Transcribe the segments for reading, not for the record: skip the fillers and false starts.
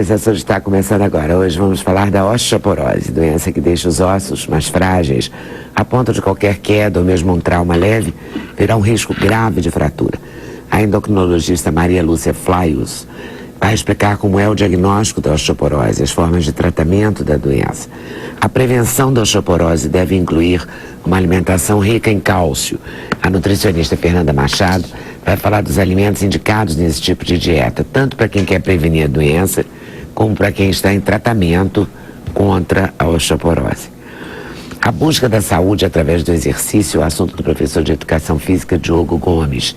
sei se a senhora está começando agora. Hoje vamos falar da osteoporose, doença que deixa os ossos mais frágeis, a ponto de qualquer queda ou mesmo um trauma leve virar um risco grave de fratura. A endocrinologista Maria Lúcia Flaius vai explicar como é o diagnóstico da osteoporose, as formas de tratamento da doença. A prevenção da osteoporose deve incluir uma alimentação rica em cálcio. A nutricionista Fernanda Machado vai falar dos alimentos indicados nesse tipo de dieta, tanto para quem quer prevenir a doença, como para quem está em tratamento contra a osteoporose. A busca da saúde através do exercício é o assunto do professor de Educação Física Diogo Gomes.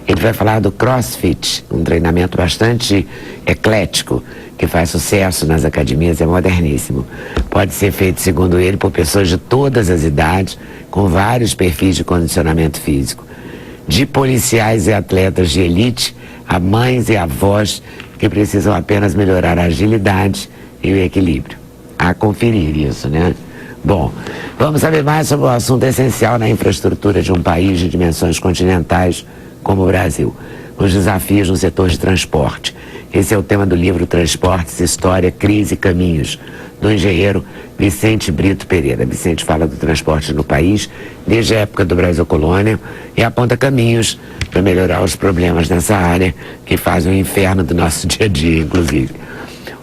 Ele vai falar do CrossFit, um treinamento bastante eclético, que faz sucesso nas academias, é moderníssimo. Pode ser feito, segundo ele, por pessoas de todas as idades, com vários perfis de condicionamento físico. De policiais e atletas de elite, a mães e avós que precisam apenas melhorar a agilidade e o equilíbrio. A conferir isso, né? Bom, vamos saber mais sobre o assunto essencial na infraestrutura de um país de dimensões continentais como o Brasil. Os desafios no setor de transporte. Esse é o tema do livro Transportes, História, Crise e Caminhos, do engenheiro Vicente Brito Pereira. Vicente fala do transporte no país desde a época do Brasil Colônia e aponta caminhos para melhorar os problemas nessa área que fazem o inferno do nosso dia a dia, inclusive.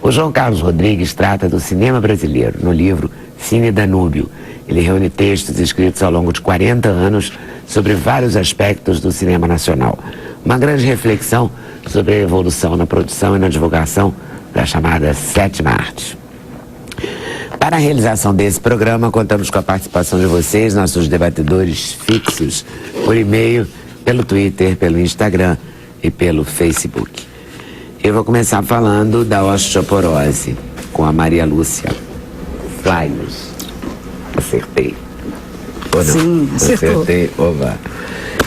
O João Carlos Rodrigues trata do cinema brasileiro no livro Cine Danúbio. Ele reúne textos escritos ao longo de 40 anos sobre vários aspectos do cinema nacional. Uma grande reflexão sobre a evolução na produção e na divulgação da chamada sétima arte. Para a realização desse programa, contamos com a participação de vocês, nossos debatedores fixos, por e-mail, pelo Twitter, pelo Instagram e pelo Facebook. Eu vou começar falando da osteoporose, com a Maria Lúcia Flaius. Acertei. Ou não? Sim, acertou. Acertei. Oba.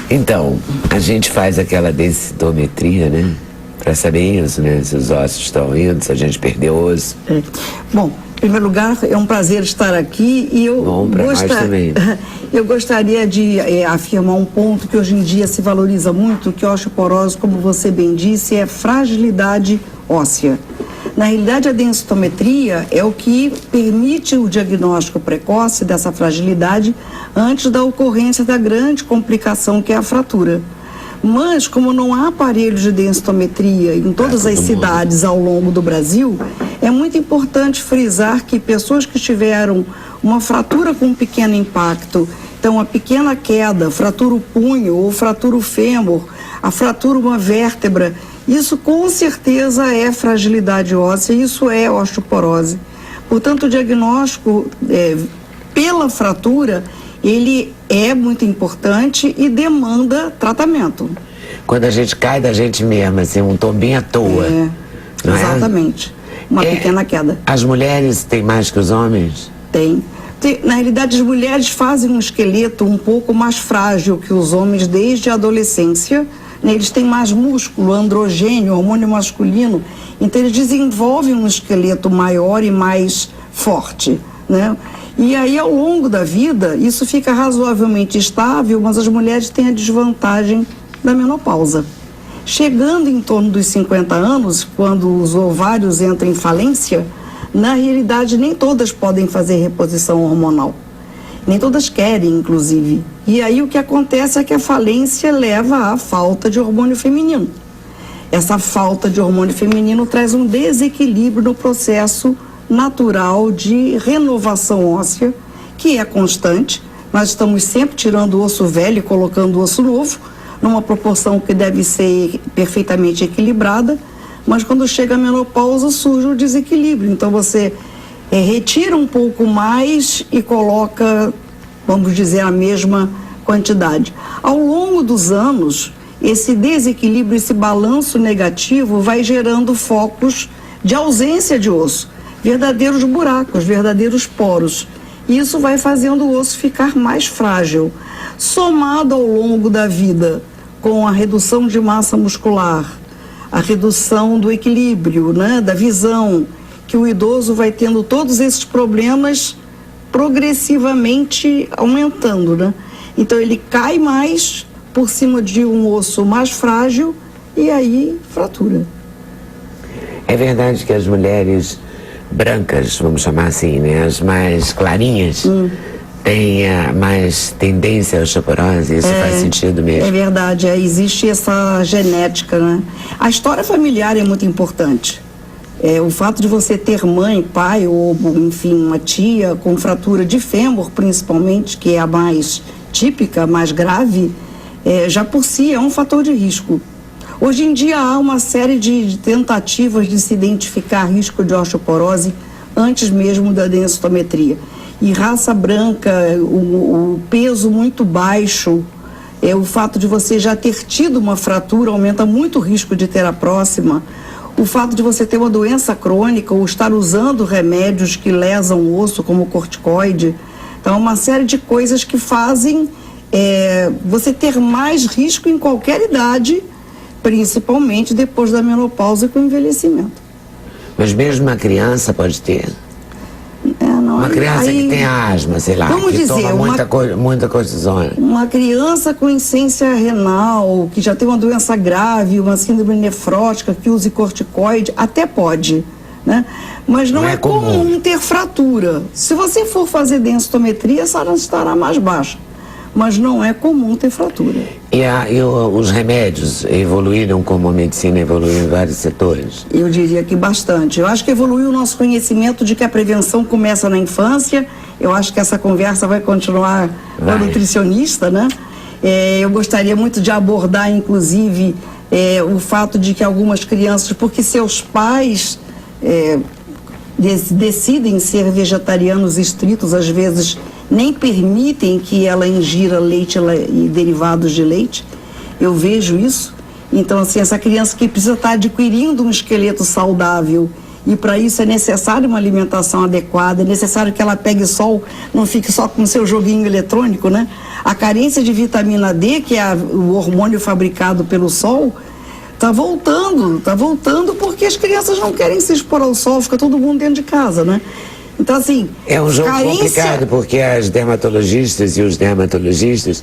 Então, a gente faz aquela densitometria, né? Para saber isso, né? Se os ossos estão indo, se a gente perdeu osso. Bom, em primeiro lugar, é um prazer estar aqui e eu, eu gostaria de afirmar um ponto que hoje em dia se valoriza muito, que a osteoporose, como você bem disse, é fragilidade óssea. Na realidade, a densitometria é o que permite o diagnóstico precoce dessa fragilidade antes da ocorrência da grande complicação que é a fratura. Mas, como não há aparelhos de densitometria em todas as cidades ao longo do Brasil, é muito importante frisar que pessoas que tiveram uma fratura com um pequeno impacto, então uma pequena queda, fratura o punho ou fratura o fêmur, a fratura uma vértebra, isso com certeza é fragilidade óssea, isso é osteoporose. Portanto, o diagnóstico pela fratura, ele é muito importante e demanda tratamento. Quando a gente cai da gente mesma, assim, um tombinho à toa. Exatamente. Uma pequena queda. As mulheres têm mais que os homens? Tem. Na realidade, as mulheres fazem um esqueleto um pouco mais frágil que os homens desde a adolescência. Eles têm mais músculo, androgênio, hormônio masculino, então eles desenvolvem um esqueleto maior e mais forte, né? E aí, ao longo da vida, isso fica razoavelmente estável, mas as mulheres têm a desvantagem da menopausa. Chegando em torno dos 50 anos, quando os ovários entram em falência, na realidade nem todas podem fazer reposição hormonal. Nem todas querem, inclusive. E aí o que acontece é que a falência leva à falta de hormônio feminino. Essa falta de hormônio feminino traz um desequilíbrio no processo natural de renovação óssea, que é constante. Nós estamos sempre tirando o osso velho e colocando o osso novo, numa proporção que deve ser perfeitamente equilibrada, mas quando chega a menopausa surge o desequilíbrio. Então você retira um pouco mais e coloca, vamos dizer, a mesma quantidade. Ao longo dos anos, esse desequilíbrio, esse balanço negativo vai gerando focos de ausência de osso, verdadeiros buracos, verdadeiros poros. Isso vai fazendo o osso ficar mais frágil. Somado ao longo da vida com a redução de massa muscular, a redução do equilíbrio, né, da visão, que o idoso vai tendo todos esses problemas progressivamente aumentando, né? Então ele cai mais por cima de um osso mais frágil e aí fratura. É verdade que as mulheres brancas, vamos chamar assim, né, as mais clarinhas, têm mais tendência à osteoporose? Isso faz sentido mesmo? É verdade, existe essa genética, né? A história familiar é muito importante. O fato de você ter mãe, pai ou, enfim, uma tia com fratura de fêmur, principalmente, que é a mais típica, mais grave, já por si é um fator de risco. Hoje em dia há uma série de tentativas de se identificar risco de osteoporose antes mesmo da densitometria. E raça branca, o peso muito baixo, o fato de você já ter tido uma fratura aumenta muito o risco de ter a próxima. O fato de você ter uma doença crônica ou estar usando remédios que lesam o osso, como o corticoide. Então, uma série de coisas que fazem você ter mais risco em qualquer idade, principalmente depois da menopausa e com o envelhecimento. Mas mesmo uma criança pode ter? Uma criança que tem asma, sei lá, vamos que dizer, toma muita cortisona. Uma criança com insuficiência renal, que já tem uma doença grave, uma síndrome nefrótica, que use corticoide, até pode, né? Mas não é comum ter fratura. Se você for fazer densitometria, essa chance estará mais baixa. Mas não é comum ter fratura. E os remédios evoluíram como a medicina evoluiu em vários setores? Eu diria que bastante. Eu acho que evoluiu o nosso conhecimento de que a prevenção começa na infância. Eu acho que essa conversa vai continuar com a nutricionista, né? Eu gostaria muito de abordar, inclusive, o fato de que algumas crianças, porque seus pais decidem ser vegetarianos estritos, às vezes nem permitem que ela ingira leite e derivados de leite. Eu vejo isso. Então, assim, essa criança que precisa estar adquirindo um esqueleto saudável, e para isso é necessário uma alimentação adequada, é necessário que ela pegue sol, não fique só com o seu joguinho eletrônico, né? A carência de vitamina D, que é o hormônio fabricado pelo sol, está voltando porque as crianças não querem se expor ao sol, fica todo mundo dentro de casa, né? Então, assim, é um jogo complicado, porque as dermatologistas e os dermatologistas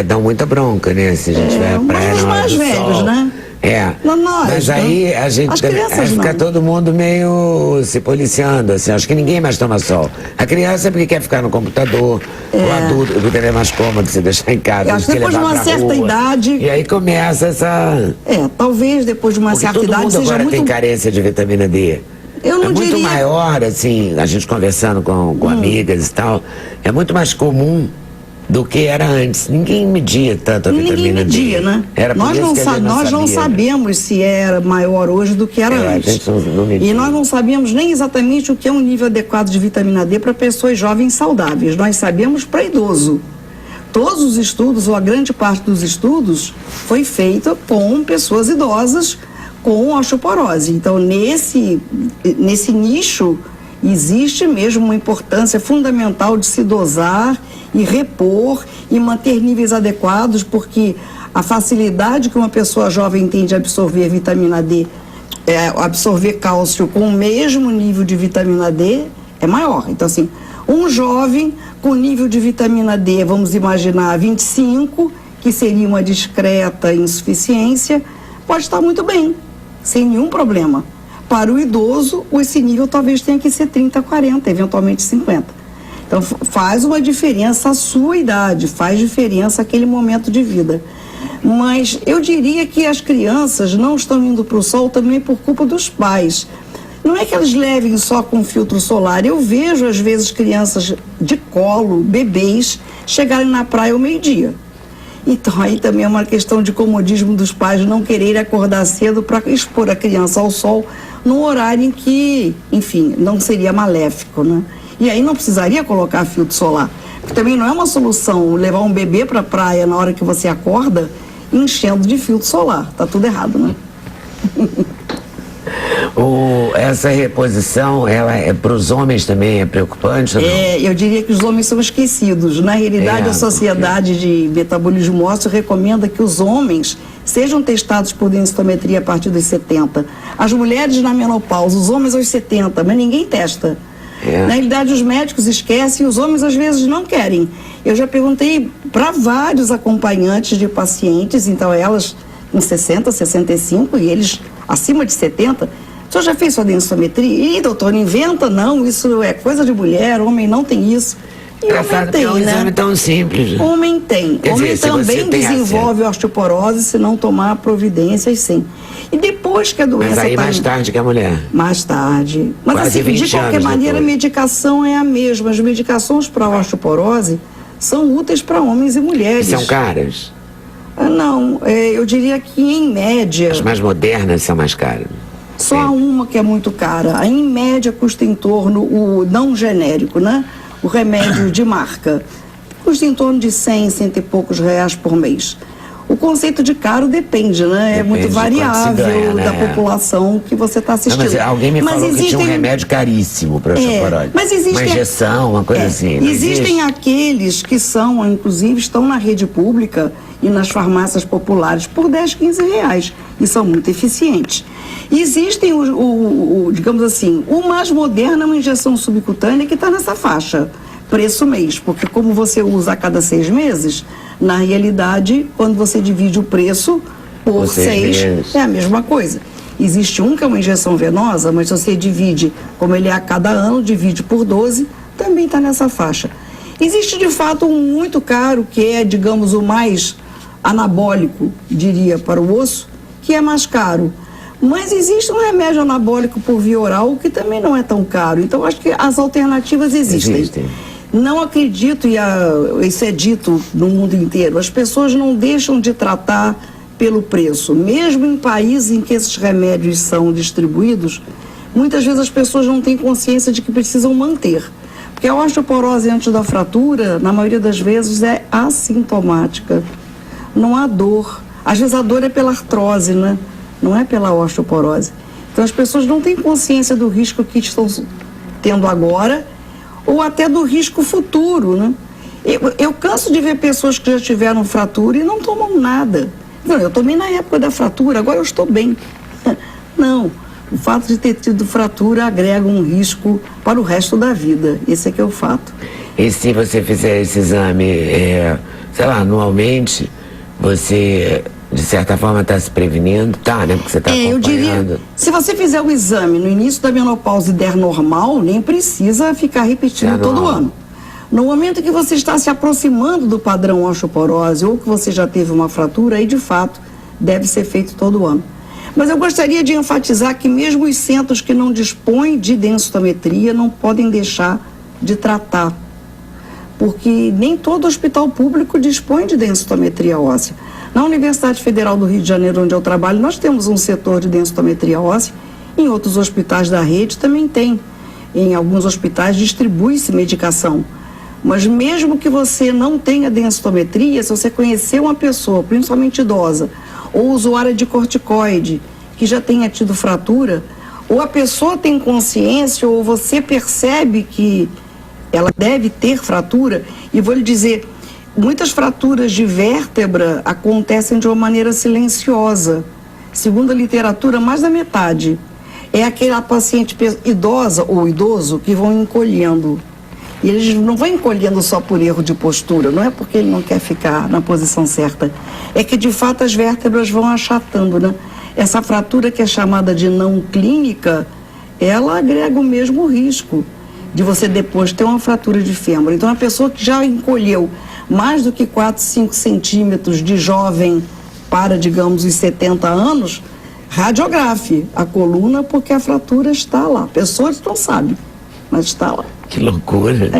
dão muita bronca, né? Se a gente vai à praia mas os mais velhos, né? Mas aí a gente fica todo mundo meio se policiando, assim. Acho que ninguém mais toma sol. A criança é porque quer ficar no computador, o adulto porque é mais cômodo se deixar em casa. Acho que depois de uma certa idade. E aí começa essa. Talvez depois de uma certa idade seja muito. Agora tem carência de vitamina D. Eu não muito maior, assim, a gente conversando com amigas e tal, é muito mais comum do que era antes. Ninguém media tanto a vitamina D. Ninguém media, né? Nós não sabemos se era maior hoje do que era antes. A gente não media. E nós não sabíamos nem exatamente o que é um nível adequado de vitamina D para pessoas jovens saudáveis. Nós sabemos para idoso. Todos os estudos, ou a grande parte dos estudos, foi feita com pessoas idosas com osteoporose. Então, nesse nicho, existe mesmo uma importância fundamental de se dosar e repor e manter níveis adequados, porque a facilidade que uma pessoa jovem tem de absorver vitamina D, absorver cálcio com o mesmo nível de vitamina D, é maior. Então, assim, um jovem com nível de vitamina D, vamos imaginar 25, que seria uma discreta insuficiência, pode estar muito bem, sem nenhum problema. Para o idoso, esse nível talvez tenha que ser 30, 40, eventualmente 50. Então, faz uma diferença a sua idade, faz diferença aquele momento de vida. Mas eu diria que as crianças não estão indo para o sol também por culpa dos pais. Não é que elas levem só com filtro solar. Eu vejo, às vezes, crianças de colo, bebês, chegarem na praia ao meio-dia. Então, aí também é uma questão de comodismo dos pais não quererem acordar cedo para expor a criança ao sol num horário em que, enfim, não seria maléfico, né? E aí não precisaria colocar filtro solar. Porque também não é uma solução levar um bebê para a praia na hora que você acorda enchendo de filtro solar. Tá tudo errado, né? Essa reposição, ela para os homens também é preocupante? Ou não? Eu diria que os homens são esquecidos. Na realidade, a Sociedade de Metabolismo Ósseo recomenda que os homens sejam testados por densitometria a partir dos 70. As mulheres na menopausa, os homens aos 70, mas ninguém testa. Na realidade, os médicos esquecem e os homens às vezes não querem. Eu já perguntei para vários acompanhantes de pacientes, então elas com 60, 65 e eles acima de 70, senhor já fez sua densitometria? Ih, doutor, não inventa não, isso é coisa de mulher, homem não tem isso. E homem tem, é um exame tão simples. Homem tem. Homem também desenvolve osteoporose se não tomar providências, sim. E depois que a doença... Mas aí mais tarde que a mulher. Mais tarde. Mas quase assim, de qualquer maneira, depois. a medicação é a mesma. As medicações para a osteoporose são úteis para homens e mulheres. E são caras? Não, eu diria que em média... As mais modernas são mais caras. Só há uma que é muito cara. Em média custa em torno, o não genérico, né? O remédio de marca, custa em torno de 100, cento e poucos reais por mês. O conceito de caro depende, né? É muito variável da população que você está assistindo. Não, mas alguém me falou que tinha um remédio caríssimo para osteoporose. Mas existe uma injeção, uma coisa assim. Existem aqueles que são, inclusive, estão na rede pública e nas farmácias populares por 10, 15 reais. E são muito eficientes. Existem, digamos assim, o mais moderno é uma injeção subcutânea que está nessa faixa, preço mês, porque como você usa a cada 6 meses, na realidade, quando você divide o preço por 6, é a mesma coisa. Existe um que é uma injeção venosa, mas se você divide, como ele é a cada ano, divide por 12, também está nessa faixa. Existe, de fato, um muito caro, que é, digamos, o mais anabólico, diria, para o osso, que é mais caro. Mas existe um remédio anabólico por via oral que também não é tão caro. Então, acho que as alternativas existem. Não acredito, e isso é dito no mundo inteiro, as pessoas não deixam de tratar pelo preço. Mesmo em países em que esses remédios são distribuídos, muitas vezes as pessoas não têm consciência de que precisam manter. Porque a osteoporose antes da fratura, na maioria das vezes, é assintomática. Não há dor. Às vezes a dor é pela artrose, né? Não é pela osteoporose. Então as pessoas não têm consciência do risco que estão tendo agora ou até do risco futuro, né? Eu canso de ver pessoas que já tiveram fratura e não tomam nada. Não, eu tomei na época da fratura, agora eu estou bem. Não, o fato de ter tido fratura agrega um risco para o resto da vida. Esse é que é o fato. E se você fizer esse exame, sei lá, anualmente, você... de certa forma está se prevenindo, né? Porque você está acompanhando. Eu diria, se você fizer o exame no início da menopausa e der normal, nem precisa ficar repetindo todo ano. No momento que você está se aproximando do padrão osteoporose ou que você já teve uma fratura, aí de fato deve ser feito todo ano. Mas eu gostaria de enfatizar que mesmo os centros que não dispõem de densitometria não podem deixar de tratar. Porque nem todo hospital público dispõe de densitometria óssea. Na Universidade Federal do Rio de Janeiro, onde eu trabalho, nós temos um setor de densitometria óssea. Em outros hospitais da rede também tem. Em alguns hospitais distribui-se medicação. Mas mesmo que você não tenha densitometria, se você conhecer uma pessoa, principalmente idosa, ou usuária de corticoide, que já tenha tido fratura, ou a pessoa tem consciência, ou você percebe que ela deve ter fratura, e vou lhe dizer, muitas fraturas de vértebra acontecem de uma maneira silenciosa. Segundo a literatura, mais da metade é aquela paciente idosa ou idoso que vão encolhendo. E eles não vão encolhendo só por erro de postura, não é porque ele não quer ficar na posição certa. É que, de fato, as vértebras vão achatando, né? Essa fratura que é chamada de não clínica, ela agrega o mesmo risco de você depois ter uma fratura de fêmur. Então, a pessoa que já encolheu mais do que 4, 5 centímetros de jovem para, digamos, os 70 anos, radiografe a coluna porque a fratura está lá. A pessoa não sabe, mas está lá. Que loucura.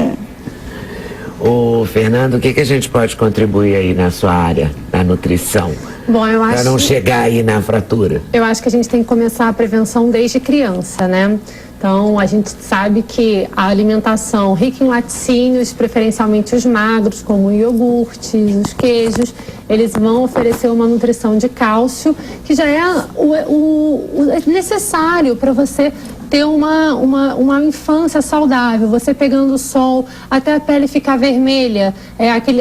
Ô, Fernando, o que a gente pode contribuir aí na sua área, na nutrição? Bom, eu acho... Para não chegar aí na fratura. Eu acho que a gente tem que começar a prevenção desde criança, né? Então, a gente sabe que a alimentação rica em laticínios, preferencialmente os magros, como iogurtes, os queijos, eles vão oferecer uma nutrição de cálcio, que já é o necessário para você ter uma infância saudável, você pegando o sol até a pele ficar vermelha,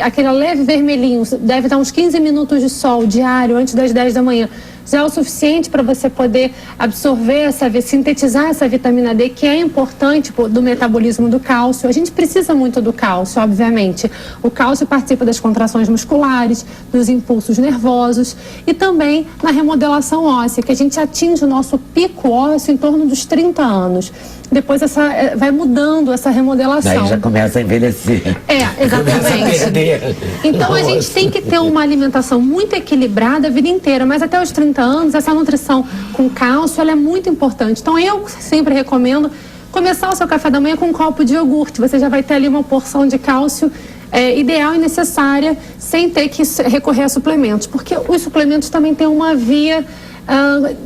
aquele leve vermelhinho, deve dar uns 15 minutos de sol diário antes das 10 da manhã. já é o suficiente para você poder absorver, sintetizar essa vitamina D, que é importante do metabolismo do cálcio. A gente precisa muito do cálcio, obviamente. O cálcio participa das contrações musculares, dos impulsos nervosos e também na remodelação óssea, que a gente atinge o nosso pico ósseo em torno dos 30 anos. Depois vai mudando essa remodelação. Daí já começa a envelhecer. Exatamente. Então a gente tem que ter uma alimentação muito equilibrada a vida inteira, mas até os 30 anos essa nutrição com cálcio ela é muito importante. Então eu sempre recomendo começar o seu café da manhã com um copo de iogurte. Você já vai ter ali uma porção de cálcio ideal e necessária, sem ter que recorrer a suplementos, porque os suplementos também têm uma via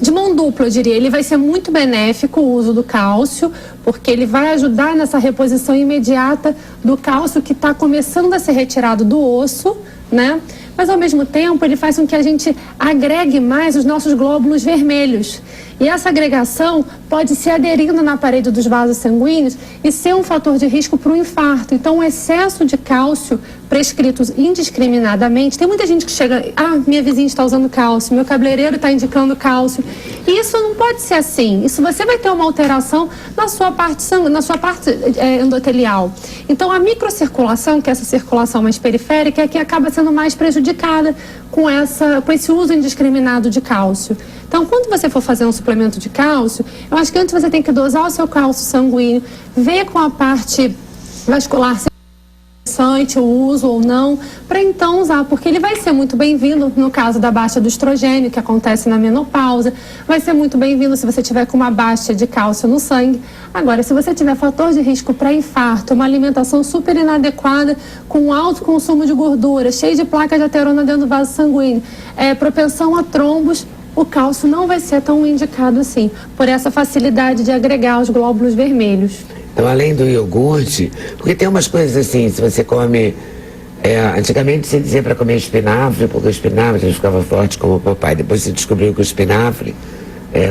de mão dupla, eu diria. Ele vai ser muito benéfico, o uso do cálcio, porque ele vai ajudar nessa reposição imediata do cálcio que está começando a ser retirado do osso, né? Mas ao mesmo tempo ele faz com que a gente agregue mais os nossos glóbulos vermelhos. E essa agregação pode se aderindo na parede dos vasos sanguíneos e ser um fator de risco para o infarto. Então, o excesso de cálcio prescrito indiscriminadamente, tem muita gente que chega, minha vizinha está usando cálcio, meu cabeleireiro está indicando cálcio. E isso não pode ser assim. Isso você vai ter uma alteração na sua parte endotelial. Então, a microcirculação, que é essa circulação mais periférica, é que acaba sendo mais prejudicada com esse uso indiscriminado de cálcio. Então, quando você for fazer um suplemento de cálcio, eu acho que antes você tem que dosar o seu cálcio sanguíneo, ver com a parte vascular se é interessante o uso ou não, para então usar, porque ele vai ser muito bem-vindo no caso da baixa do estrogênio, que acontece na menopausa, vai ser muito bem-vindo se você tiver com uma baixa de cálcio no sangue. Agora, se você tiver fator de risco para infarto, uma alimentação super inadequada, com alto consumo de gordura, cheio de placa de aterona dentro do vaso sanguíneo, propensão a trombos, o cálcio não vai ser tão indicado assim, por essa facilidade de agregar os glóbulos vermelhos. Então, além do iogurte, porque tem umas coisas assim, se você come... antigamente se dizia para comer espinafre, porque o espinafre ficava forte como o papai. Depois se descobriu que o espinafre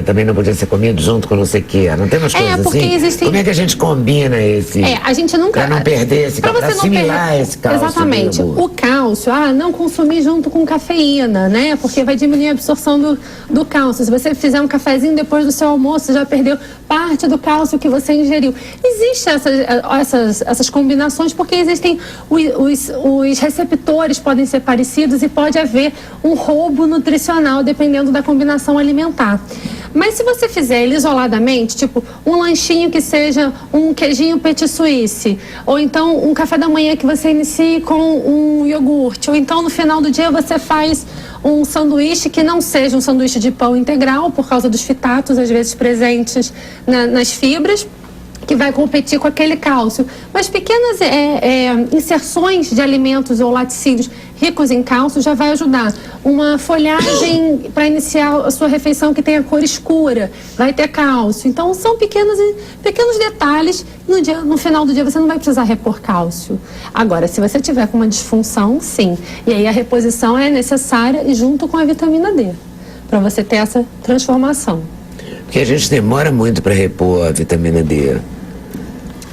também não podia ser comido junto com não sei o que. Não tem umas coisas porque assim? Existem... Como é que a gente combina esse... a gente nunca... Para não perder esse cálcio, para assimilar esse cálcio. Exatamente. O cálcio, não consumir junto com cafeína, né? Porque vai diminuir a absorção do cálcio. Se você fizer um cafezinho depois do seu almoço, você já perdeu parte do cálcio que você ingeriu. Existem essas combinações porque existem os receptores podem ser parecidos e pode haver um roubo nutricional dependendo da combinação alimentar. Mas se você fizer ele isoladamente, tipo um lanchinho que seja um queijinho petit suisse, ou então um café da manhã que você inicie com um iogurte, ou então no final do dia você faz um sanduíche que não seja um sanduíche de pão integral, por causa dos fitatos às vezes presentes nas fibras, que vai competir com aquele cálcio. Mas pequenas inserções de alimentos ou laticínios ricos em cálcio já vai ajudar. Uma folhagem para iniciar a sua refeição que tenha cor escura, vai ter cálcio. Então são pequenos detalhes. No final do dia você não vai precisar repor cálcio. Agora, se você tiver com uma disfunção, sim. E aí a reposição é necessária e junto com a vitamina D, para você ter essa transformação. Porque a gente demora muito para repor a vitamina D.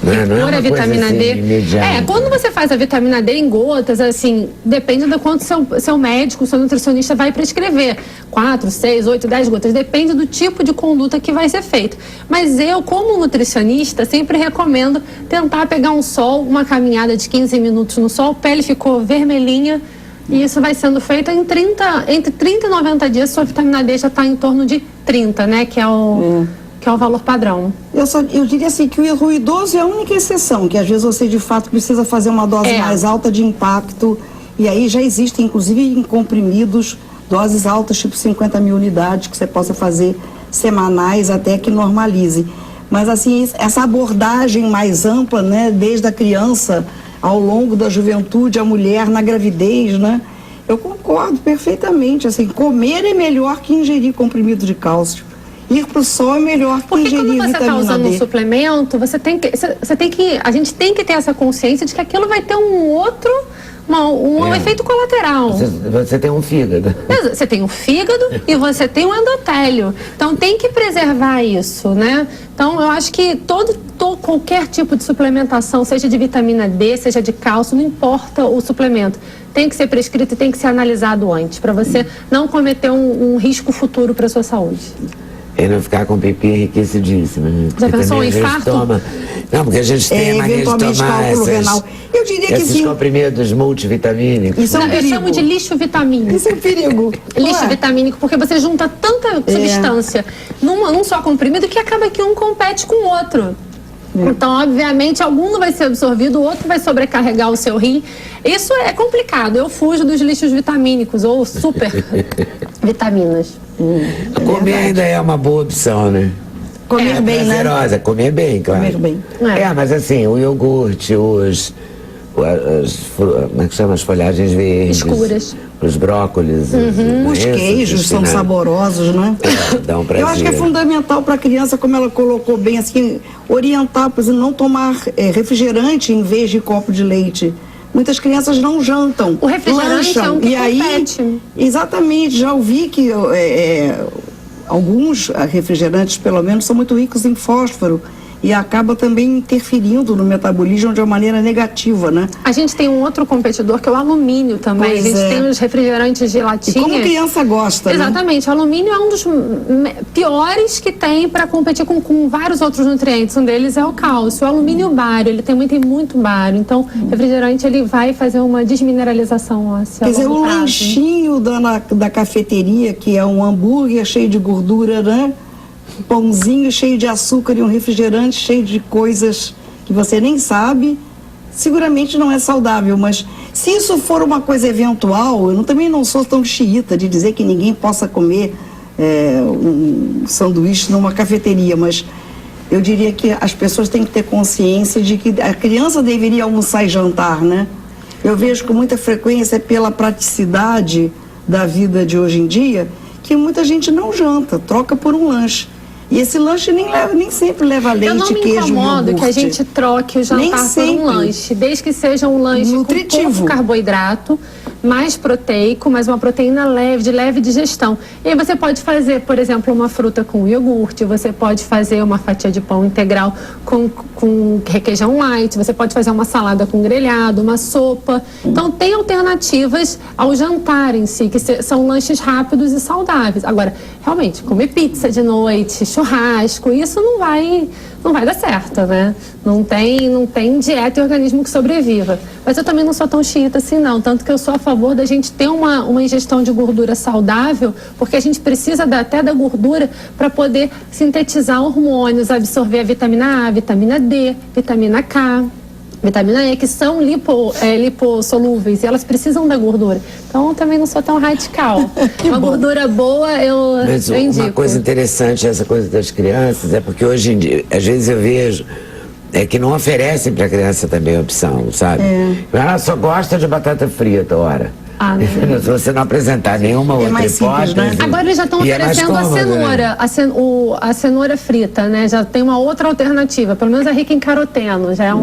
Não é uma a vitamina coisa, assim, D. imediata. Quando você faz a vitamina D em gotas, assim, depende do quanto seu médico, seu nutricionista vai prescrever. 4, 6, 8, 10 gotas. Depende do tipo de conduta que vai ser feito. Mas eu, como nutricionista, sempre recomendo tentar pegar um sol, uma caminhada de 15 minutos no sol, a pele ficou vermelhinha. E isso vai sendo feito entre 30 e 90 dias, sua vitamina D já está em torno de 30, né? Que é o valor padrão. Eu diria assim que o idoso é a única exceção, que às vezes você de fato precisa fazer uma dose mais alta de impacto, e aí já existem inclusive em comprimidos, doses altas, tipo 50 mil unidades, que você possa fazer semanais até que normalize. Mas assim, essa abordagem mais ampla, né, desde a criança ao longo da juventude, a mulher na gravidez, né? Eu concordo perfeitamente, assim, comer é melhor que ingerir comprimido de cálcio. Ir para o sol é melhor que ingerir vitamina D. Porque quando você está usando um suplemento, a gente tem que ter essa consciência de que aquilo vai ter um efeito colateral. Você tem um fígado. Você tem um fígado e você tem um endotélio. Então tem que preservar isso, né? Então eu acho que qualquer tipo de suplementação, seja de vitamina D, seja de cálcio, não importa o suplemento, tem que ser prescrito e tem que ser analisado antes, para você não cometer um risco futuro para a sua saúde. E não ficar com pipi enriquecidíssimo. Né? Já pensou um infarto? Não, porque a gente tem a mania de tomar eu diria que esses comprimidos multivitamínicos. Isso é um perigo. Eu chamo de lixo vitamínico. Isso é um perigo. Lixo vitamínico, porque você junta tanta substância num só comprimido que acaba que um compete com o outro. Então, obviamente, algum não vai ser absorvido, o outro vai sobrecarregar o seu rim. Isso é complicado. Eu fujo dos lixos vitamínicos ou super vitaminas. Comer ainda é uma boa opção, né? Comer bem, né? Prazerosa, comer bem, claro. Comer bem. Mas assim, o iogurte, como é que chama? As folhagens verdes. Escuras. Os brócolis. Os queijos são saborosos, né? Dá um prazer. Eu acho que é fundamental para a criança, como ela colocou bem, assim, orientar, por exemplo, não tomar refrigerante em vez de copo de leite. Muitas crianças não jantam. O refrigerante lancham, é um que e compete. Aí, exatamente, já ouvi que alguns refrigerantes, pelo menos, são muito ricos em fósforo e acaba também interferindo no metabolismo de uma maneira negativa, né? A gente tem um outro competidor que é o alumínio também. Pois a gente tem os refrigerantes de latinha. E como criança gosta, Exatamente. né? O alumínio é um dos piores que tem para competir com vários outros nutrientes. Um deles é o cálcio. O alumínio bário, ele tem muito bário. Então, o refrigerante, ele vai fazer uma desmineralização óssea. Quer dizer, o lanchinho da cafeteria, que é um hambúrguer cheio de gordura, né? Um pãozinho cheio de açúcar e um refrigerante cheio de coisas que você nem sabe, seguramente não é saudável. Mas se isso for uma coisa eventual, eu também não sou tão xiita de dizer que ninguém possa comer um sanduíche numa cafeteria, mas eu diria que as pessoas têm que ter consciência de que a criança deveria almoçar e jantar, né? Eu vejo com muita frequência, pela praticidade da vida de hoje em dia, que muita gente não janta, troca por um lanche. E esse lanche nem sempre leva leite, queijo, iogurte. Eu não me incomodo que a gente troque o jantar por um lanche, desde que seja um lanche nutritivo, com pouco carboidrato, mais proteico, mas uma proteína leve, de leve digestão. E aí você pode fazer, por exemplo, uma fruta com iogurte, você pode fazer uma fatia de pão integral com requeijão light, você pode fazer uma salada com grelhado, uma sopa. Então tem alternativas ao jantar em si, que são lanches rápidos e saudáveis. Agora, realmente, comer pizza de noite, churrasco, isso não vai dar certo, né? Não tem dieta e organismo que sobreviva. Mas eu também não sou tão xiita assim, não. Tanto que eu sou a favor da gente ter uma ingestão de gordura saudável, porque a gente precisa até da gordura para poder sintetizar hormônios, absorver a vitamina A, vitamina D, vitamina K, vitamina E, que são lipossolúveis, e elas precisam da gordura. Então, eu também não sou tão radical. Uma gordura boa, eu indico. Uma coisa interessante, essa coisa das crianças, é porque hoje em dia, às vezes eu vejo que não oferecem para a criança também a opção, sabe? Ela só gosta de batata frita, ora. Se você não apresentar nenhuma outra hipótese... Né? Agora eles já estão oferecendo a cenoura, né? a cenoura frita, né? Já tem uma outra alternativa, pelo menos é rica em caroteno. Já é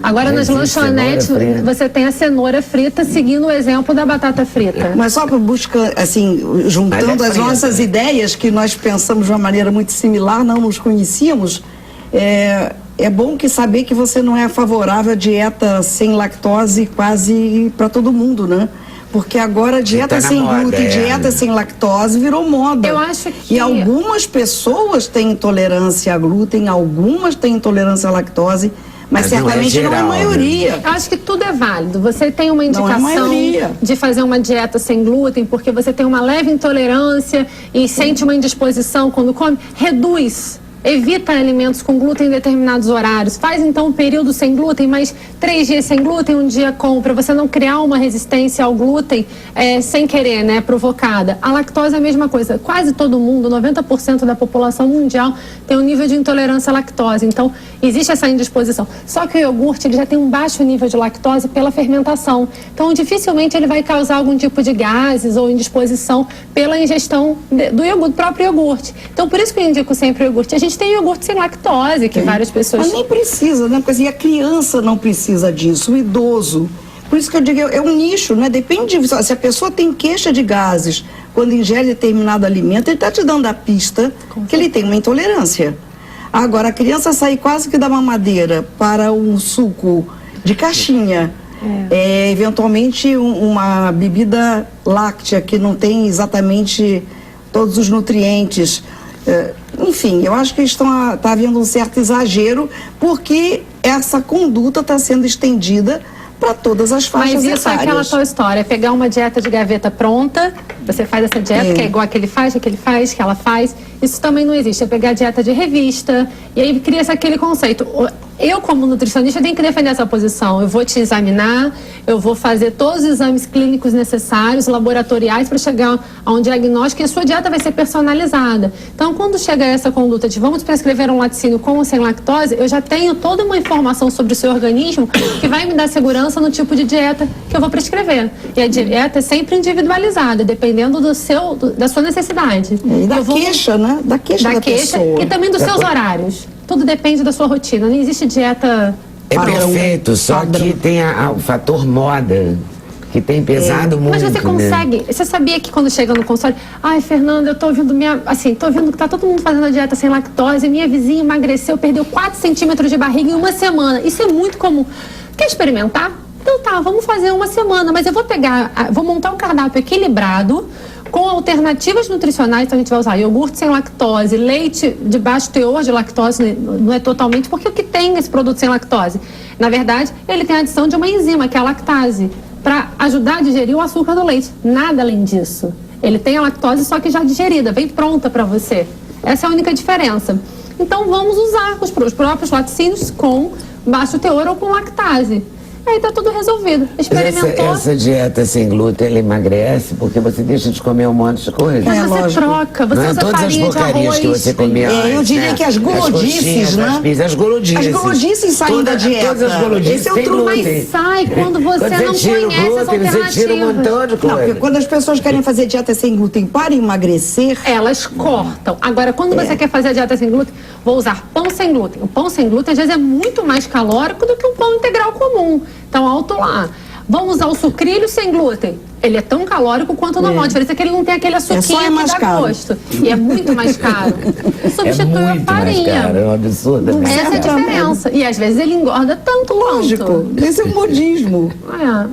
Agora nas lanchonetes você tem a cenoura frita seguindo o exemplo da batata frita. Mas só para buscar, assim, juntando as nossas ideias, que nós pensamos de uma maneira muito similar, não nos conhecíamos, é bom que saber que você não é favorável à dieta sem lactose quase para todo mundo, né? Porque agora dieta sem glúten, dieta sem lactose virou moda. Eu acho que... E algumas pessoas têm intolerância a glúten, algumas têm intolerância à lactose, mas certamente não é a maioria. Eu acho que tudo é válido. Você tem uma indicação de fazer uma dieta sem glúten, porque você tem uma leve intolerância e sente uma indisposição quando come, reduz. Evita alimentos com glúten em determinados horários. Faz então um período sem glúten, mas 3 dias sem glúten, um dia com, para você não criar uma resistência ao glúten sem querer, né, provocada. A lactose é a mesma coisa. Quase todo mundo, 90% da população mundial tem um nível de intolerância à lactose. Então, existe essa indisposição. Só que o iogurte ele já tem um baixo nível de lactose pela fermentação. Então, dificilmente ele vai causar algum tipo de gases ou indisposição pela ingestão do iogurte, próprio iogurte. Então, por isso que eu indico sempre o iogurte. A gente tem iogurte sem lactose, que várias pessoas... Mas nem precisa, né? Porque a criança não precisa disso, o idoso. Por isso que eu digo, é um nicho, né? Depende, se a pessoa tem queixa de gases quando ingere determinado alimento, ele está te dando a pista que ele tem uma intolerância. Agora, a criança sair quase que da mamadeira para um suco de caixinha, Eventualmente uma bebida láctea que não tem exatamente todos os nutrientes. Enfim, eu acho que está havendo um certo exagero, porque essa conduta está sendo estendida para todas as faixas etárias. Mas isso é aquela sua história, é pegar uma dieta de gaveta pronta, você faz essa dieta, que é igual a que ele faz, que ela faz, isso também não existe, é pegar a dieta de revista, e aí cria-se aquele conceito. Eu, como nutricionista, tenho que defender essa posição. Eu vou te examinar, eu vou fazer todos os exames clínicos necessários, laboratoriais, para chegar a um diagnóstico, e a sua dieta vai ser personalizada. Então, quando chega essa conduta de vamos prescrever um laticínio com ou sem lactose, eu já tenho toda uma informação sobre o seu organismo que vai me dar segurança no tipo de dieta que eu vou prescrever. E a dieta é sempre individualizada, dependendo da sua necessidade. E da queixa, né? Da queixa da pessoa. E também dos seus horários. Tudo depende da sua rotina. Não existe dieta... É perfeito, só que tem o fator moda, que tem pesado muito. Mas você consegue, né? Você sabia que quando chega no consultório, ai, Fernanda, eu tô ouvindo tô vendo que tá todo mundo fazendo a dieta sem lactose, minha vizinha emagreceu, perdeu 4 centímetros de barriga em uma semana. Isso é muito comum. Quer experimentar? Então tá, vamos fazer uma semana, mas eu vou montar um cardápio equilibrado, com alternativas nutricionais. Então a gente vai usar iogurte sem lactose, leite de baixo teor de lactose, não é totalmente, porque o que tem esse produto sem lactose? Na verdade, ele tem a adição de uma enzima, que é a lactase, para ajudar a digerir o açúcar do leite. Nada além disso. Ele tem a lactose, só que já digerida, vem pronta para você. Essa é a única diferença. Então vamos usar os próprios laticínios com baixo teor ou com lactase. Aí tá tudo resolvido. Experimentou. Essa dieta sem glúten, ela emagrece porque você deixa de comer um monte de coisa. Mas você troca, você usa todas farinha as porcarias que você comia antes, eu diria que as gulodices, né? As gulodices. As gulodices saem da dieta. Todas as gulodices. Esse é o truque. Mas sai quando você não conhece as alternativas. Você tira um montão de coisa. Não, porque quando as pessoas querem fazer dieta sem glúten para emagrecer, elas cortam. Agora, quando você quer fazer a dieta sem glúten, vou usar pão sem glúten. O pão sem glúten, às vezes, é muito mais calórico do que um pão integral comum. Então, alto lá. Vamos usar o sucrilho sem glúten. Ele é tão calórico quanto o normal. A diferença é que ele não tem aquele açuquinha que dá gosto. E é muito mais caro. Substitui a farinha. Mais caro, é um absurdo. Essa é a diferença. E às vezes ele engorda tanto lógico. quanto. Esse é um modismo.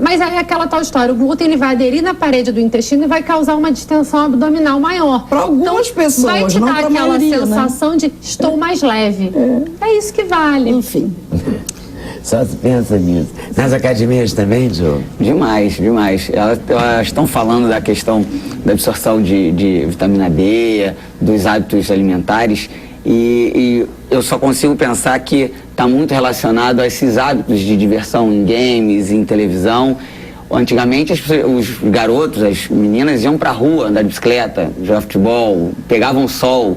Mas aí é aquela tal história. O glúten ele vai aderir na parede do intestino e vai causar uma distensão abdominal maior. Para algumas pessoas, vai te dar aquela maioria, sensação, né, de estou mais leve. É isso que vale. Enfim. Só se pensa nisso. Nas academias também, Joe? Demais, demais. Elas estão falando da questão da absorção de vitamina D, dos hábitos alimentares, e eu só consigo pensar que está muito relacionado a esses hábitos de diversão em games, em televisão. Antigamente os garotos, as meninas iam pra rua andar de bicicleta, jogar futebol, pegavam sol,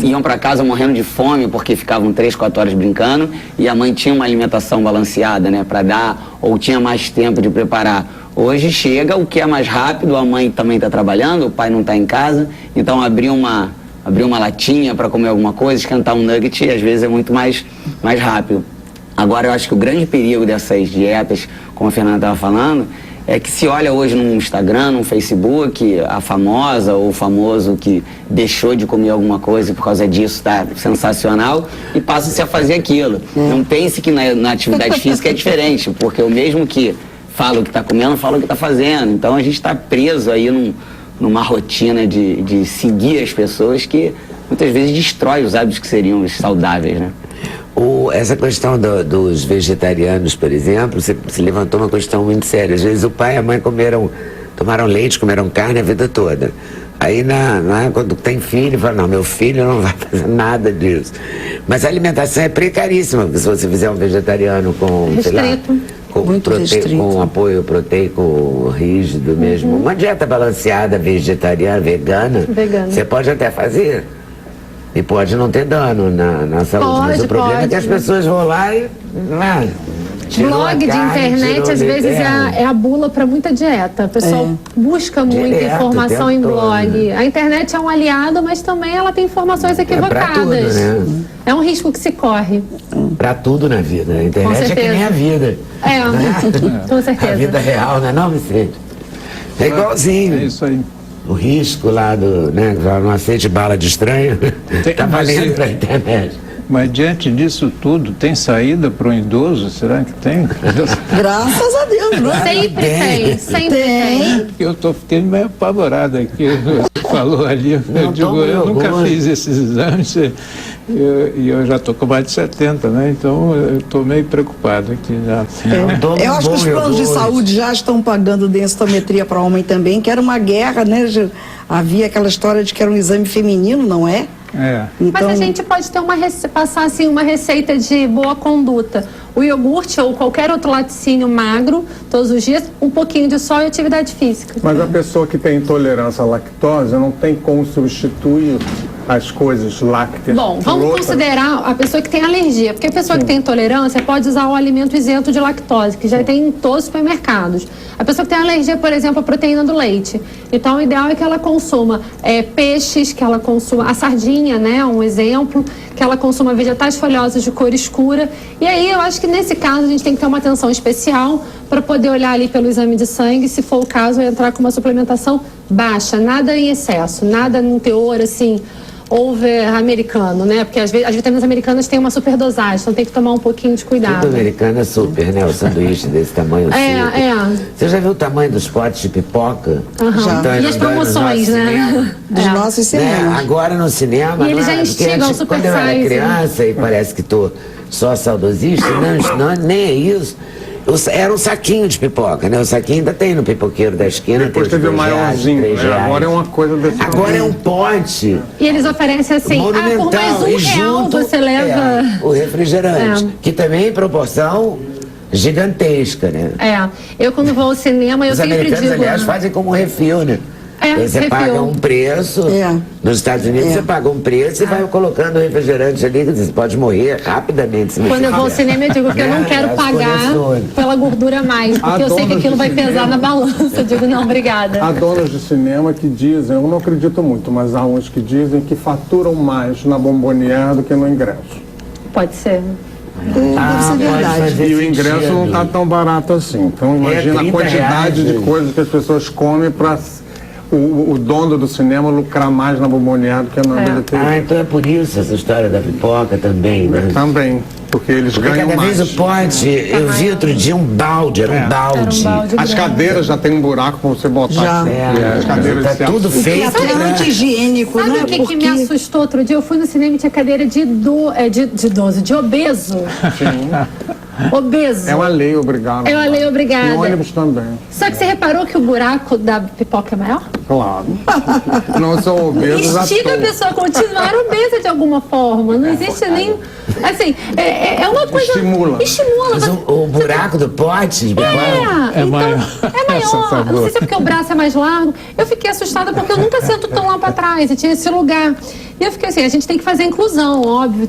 iam para casa morrendo de fome porque ficavam 3, 4 horas brincando, e a mãe tinha uma alimentação balanceada, né, para dar, ou tinha mais tempo de preparar. Hoje chega o que é mais rápido, a mãe também está trabalhando, o pai não está em casa, então abrir uma latinha para comer alguma coisa, esquentar um nugget, às vezes é muito mais rápido. Agora eu acho que o grande perigo dessas dietas, como a Fernanda estava falando, é que se olha hoje no Instagram, no Facebook, a famosa ou o famoso que deixou de comer alguma coisa e por causa disso está sensacional, e passa-se a fazer aquilo. Não pense que na atividade física é diferente, porque o mesmo que fala o que está comendo, fala o que está fazendo. Então a gente está preso aí numa rotina de seguir as pessoas que muitas vezes destrói os hábitos que seriam os saudáveis, né? Essa questão dos vegetarianos, por exemplo, se levantou uma questão muito séria. Às vezes o pai e a mãe tomaram leite, comeram carne a vida toda. Aí quando tem filho, fala, não, meu filho não vai fazer nada disso. Mas a alimentação é precaríssima, se você fizer um vegetariano com, sei lá, com apoio proteico rígido mesmo. Uma dieta balanceada, vegetariana, vegana, você pode até fazer. E pode não ter dano na saúde, mas o problema é que as pessoas vão lá e... Blog de internet, às vezes, é a bula para muita dieta. O pessoal busca muita informação em blog. Né? A internet é um aliado, mas também ela tem informações equivocadas. É, tudo, né? É um risco que se corre. Para tudo na vida. A internet é que nem a vida. Com certeza. A vida real, não é não, Vicente? É igualzinho. É isso aí. O risco lá não aceite bala de estranho, tá valendo pra internet. Mas diante disso tudo, tem saída para um idoso? Será que tem? Graças a Deus, não é? Sempre tem, sempre tem. Eu estou ficando meio apavorado aqui. Você falou ali, eu digo, toma eu nunca orgulho. fiz esses exames e eu já estou com mais de 70, né? Então eu estou meio preocupado aqui já. Eu acho que os planos de saúde já estão pagando densitometria para homem também, que era uma guerra, né? Havia aquela história de que era um exame feminino, não é? É. Então, Mas a gente pode ter passar assim, uma receita de boa conduta. O iogurte ou qualquer outro laticínio magro, todos os dias, um pouquinho de sol e atividade física. Mas a pessoa que tem intolerância à lactose não tem como substituir as coisas lácteas. Bom, por vamos outras. considerar a pessoa que tem alergia, porque a pessoa que tem intolerância pode usar o alimento isento de lactose, que já tem em todos os supermercados. A pessoa que tem alergia, por exemplo, à proteína do leite. Então, o ideal é que ela consuma peixes, que ela consuma a sardinha, né, um exemplo, que ela consuma vegetais folhosos de cor escura. E aí, eu acho que nesse caso a gente tem que ter uma atenção especial para poder olhar ali pelo exame de sangue, se for o caso, entrar com uma suplementação baixa, nada em excesso, nada num teor assim over americano, né? Porque às vezes as vitaminas americanas têm uma superdosagem, então tem que tomar um pouquinho de cuidado. Tudo americano é super, né? O sanduíche desse tamanho super. Você já viu o tamanho dos potes de pipoca? Já. Então, E as promoções, né? dos nossos cinemas. Agora no cinema, E eles não é? já Porque instigam antes, super quando eu era size, criança, e parece que tô só saudosista, não, nem é isso. Era um saquinho de pipoca, né? O saquinho ainda tem no pipoqueiro da esquina. Depois tem teve o R$ 2, maiorzinho, R$ 3. né? Agora é uma coisa desse Agora é tamanho. um pote E eles oferecem assim, por monumental. mais E R$1 junto você leva... o refrigerante, que também em proporção gigantesca, né? Eu quando vou ao cinema, eu Os sempre americanos, digo... aliás, fazem como refil, né? Você refil. paga um preço, nos Estados Unidos você paga um preço e vai colocando o refrigerante ali, quer dizer, você pode morrer rapidamente se você Quando eu vou ao quiser. cinema, eu digo que eu não quero pagar pela gordura mais, porque eu sei que aquilo vai pesar na balança. Eu digo, não, obrigada. Há donos de cinema que dizem, eu não acredito muito, mas há uns que dizem que faturam mais na bombonier do que no ingresso. Pode ser. Deve ser verdade. E o ingresso não está tão barato assim. Então imagina a quantidade de coisas que as pessoas comem para o dono do cinema lucrar mais na bombonier do que na bilheteria. Então é por isso essa história da pipoca também, né? Também, porque eles ganham cada mais. vez o pote, eu vi outro dia um balde, era um balde. As cadeiras já tem um buraco para você botar. Já. As cadeiras Tá tudo se feito. É muito higiênico, Sabe né? o que me assustou outro dia? Eu fui no cinema e tinha cadeira de obeso. Obeso. É uma lei, obrigado. É uma lei, obrigada. E ônibus também. Só que você reparou que o buraco da pipoca é maior? Claro. Não são obesos à Estiga a toa. pessoa a continuar obesa de alguma forma. Não existe nem... Assim, é uma coisa... Estimula. Mas o buraco do pote de pipoca É então, maior. É maior. Não sei se é porque o braço é mais largo. Eu fiquei assustada porque eu nunca sento tão lá para trás e tinha esse lugar. E eu fiquei assim, a gente tem que fazer inclusão, óbvio,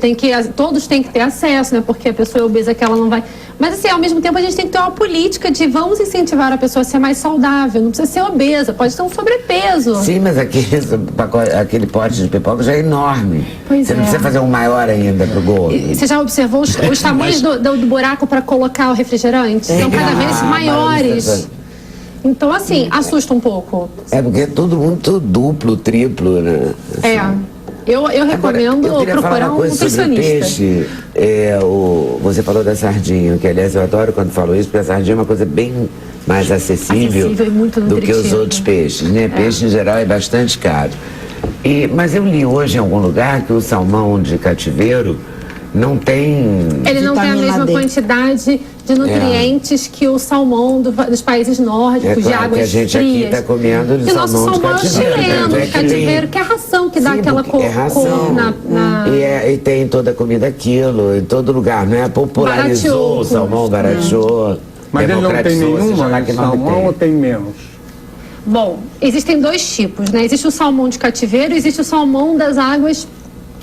todos têm que ter acesso, né? Porque a pessoa é obesa que ela não vai... Mas assim, ao mesmo tempo a gente tem que ter uma política de vamos incentivar a pessoa a ser mais saudável, não precisa ser obesa, pode ter um sobrepeso. Sim, mas aquele pote de pipoca já é enorme. Pois Você não é. precisa fazer um maior ainda pro gordo. Você já observou os tamanhos do buraco para colocar o refrigerante? São cada vez maiores. Então, assim, assusta um pouco. É porque é tudo muito duplo, triplo, né? Eu recomendo eu queria falar procurar uma um coisa sobre nutricionista. peixe. Você falou da sardinha, que aliás eu adoro quando falou isso, porque a sardinha é uma coisa bem mais acessível E muito do que os nutritiva. outros peixes, né? Peixe em geral é bastante caro. Mas eu li hoje em algum lugar que o salmão de cativeiro não tem... Ele não tem a Vitamina mesma D. quantidade de nutrientes que o salmão dos países nórdicos, de claro águas que a gente frias. aqui está comendo de E o nosso salmão de salmão é cativeiro. chileno, Tanto é de que tem- cativeiro, que é a ração que dá Sim, aquela porque cor, é ração. cor na... E tem em toda a comida aquilo, em todo lugar, não é? Popularizou Barateou. o salmão, barateou. Mas ele não tem democratizou, seja lá nenhuma que nome salmão tem. ou tem menos? Bom, existem dois tipos, né? Existe o salmão de cativeiro e existe o salmão das águas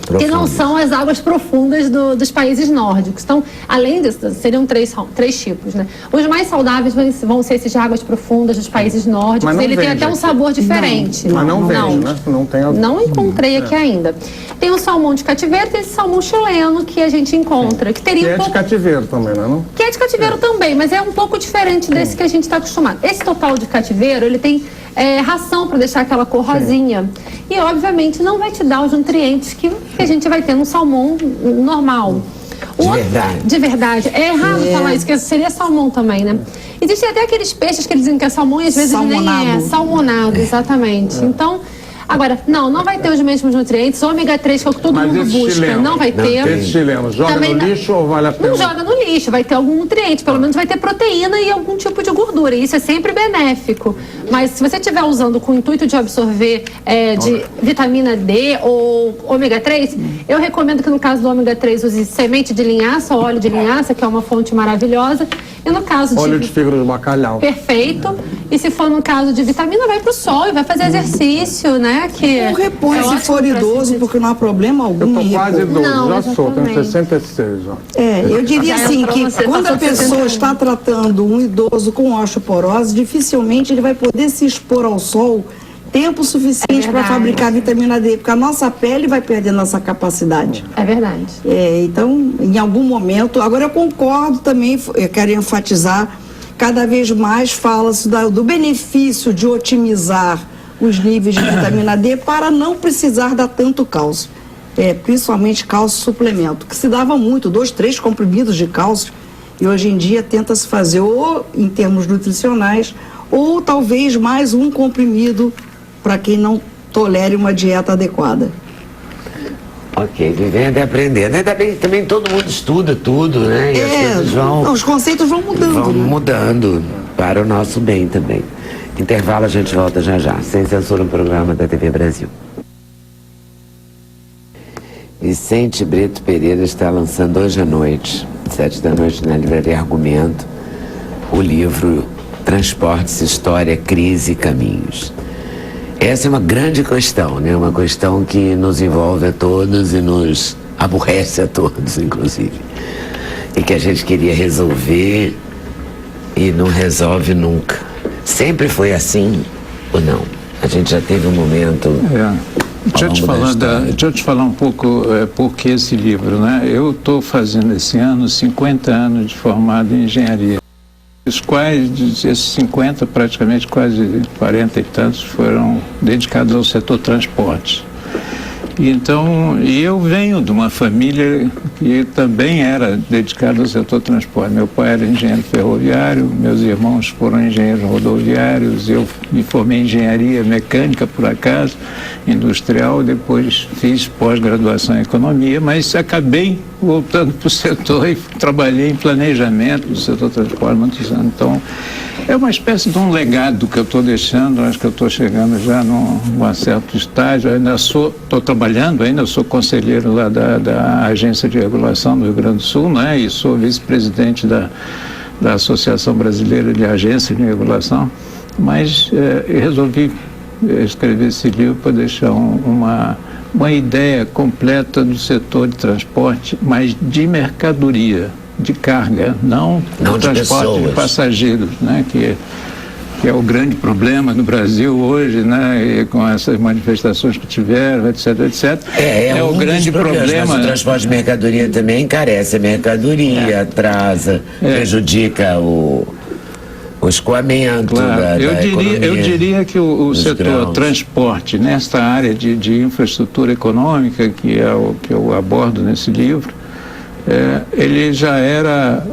que não Profundas. são as águas profundas dos países nórdicos. Então, além disso, seriam três tipos, né? Os mais saudáveis vão ser esses de águas profundas dos países nórdicos. Mas não Ele tem vende até um aqui. sabor diferente. Mas não vende, né? Não tem a... Não encontrei aqui ainda. Tem o salmão de cativeiro, tem esse salmão chileno que a gente encontra, que teria Que um é de pouco... cativeiro também, não é? Que é de cativeiro também, mas é um pouco diferente desse que a gente está acostumado. Esse total de cativeiro, ele tem ração para deixar aquela cor rosinha. E, obviamente, não vai te dar os nutrientes que a gente vai ter no salmão normal. De verdade. É errado falar isso, que seria salmão também, né? Existem até aqueles peixes que eles dizem que é salmão e às vezes nem é. Salmonado, exatamente. Então, agora, não vai ter os mesmos nutrientes. Ômega 3, que é o que todo mundo busca, não vai ter. Esse chileno, joga também no lixo ou vale a pena? Não joga no lixo, vai ter algum nutriente, pelo menos vai ter proteína e algum tipo de gordura. Isso é sempre benéfico. Mas se você estiver usando com o intuito de absorver de vitamina D ou ômega 3, eu recomendo que no caso do ômega 3 use semente de linhaça, óleo de linhaça, que é uma fonte maravilhosa. E no caso óleo de fígado de bacalhau. Perfeito. E se for no caso de vitamina, vai pro sol e vai fazer exercício, né? Que ou repõe se for idoso, porque não há problema algum. Eu tô quase idoso, já sou, tenho 66 anos. Eu diria assim que quando a pessoa está tratando um idoso com osteoporose, dificilmente ele vai poder se expor ao sol tempo suficiente para fabricar vitamina D, porque a nossa pele vai perdendo essa capacidade. É verdade. Então, em algum momento, agora eu concordo também, eu quero enfatizar, cada vez mais fala-se do benefício de otimizar os níveis de vitamina D para não precisar dar tanto cálcio, principalmente cálcio suplemento, que se dava muito, 2, 3 comprimidos de cálcio, e hoje em dia tenta-se fazer ou em termos nutricionais, ou talvez mais um comprimido para quem não tolere uma dieta adequada. Ok, vivendo e aprendendo. Ainda bem que também todo mundo estuda tudo, né? E as coisas os conceitos vão mudando. Vão mudando para o nosso bem também. Intervalo, a gente volta já já. Sem Censura, um programa da TV Brasil. Vicente Brito Pereira está lançando hoje à noite, 7 da noite, na Livraria Argumento, o livro Transportes, História, Crise e Caminhos. Essa é uma grande questão, né? Uma questão que nos envolve a todos e nos aborrece a todos, inclusive. E que a gente queria resolver e não resolve nunca. Sempre foi assim ou não? A gente já teve um momento... Deixa eu te falar um pouco por que esse livro, né? Eu estou fazendo esse ano 50 anos de formado em engenharia. Os quais, esses 50, praticamente quase 40 e tantos, foram dedicados ao setor transporte. Então, eu venho de uma família que também era dedicada ao setor transporte. Meu pai era engenheiro ferroviário, meus irmãos foram engenheiros rodoviários, eu me formei em engenharia mecânica, por acaso, industrial, depois fiz pós-graduação em economia, mas acabei voltando para o setor e trabalhei em planejamento do setor transporte há muitos anos. Então, é uma espécie de um legado que eu estou deixando, acho que eu estou chegando já num certo estágio, ainda estou trabalhando, ainda sou conselheiro lá da Agência de Regulação do Rio Grande do Sul, né, e sou vice-presidente da Associação Brasileira de Agência de Regulação, mas resolvi escrever esse livro para deixar uma ideia completa do setor de transporte, mas de mercadoria, de carga, não de transporte de passageiros, né, que é o grande problema no Brasil hoje, né, e com essas manifestações que tiveram, etc, etc. É o grande problema. Mas o transporte de mercadoria também encarece a mercadoria, atrasa, prejudica o escoamento da economia. Eu diria que o setor transporte, nesta área de infraestrutura econômica, que eu abordo nesse livro, ele já era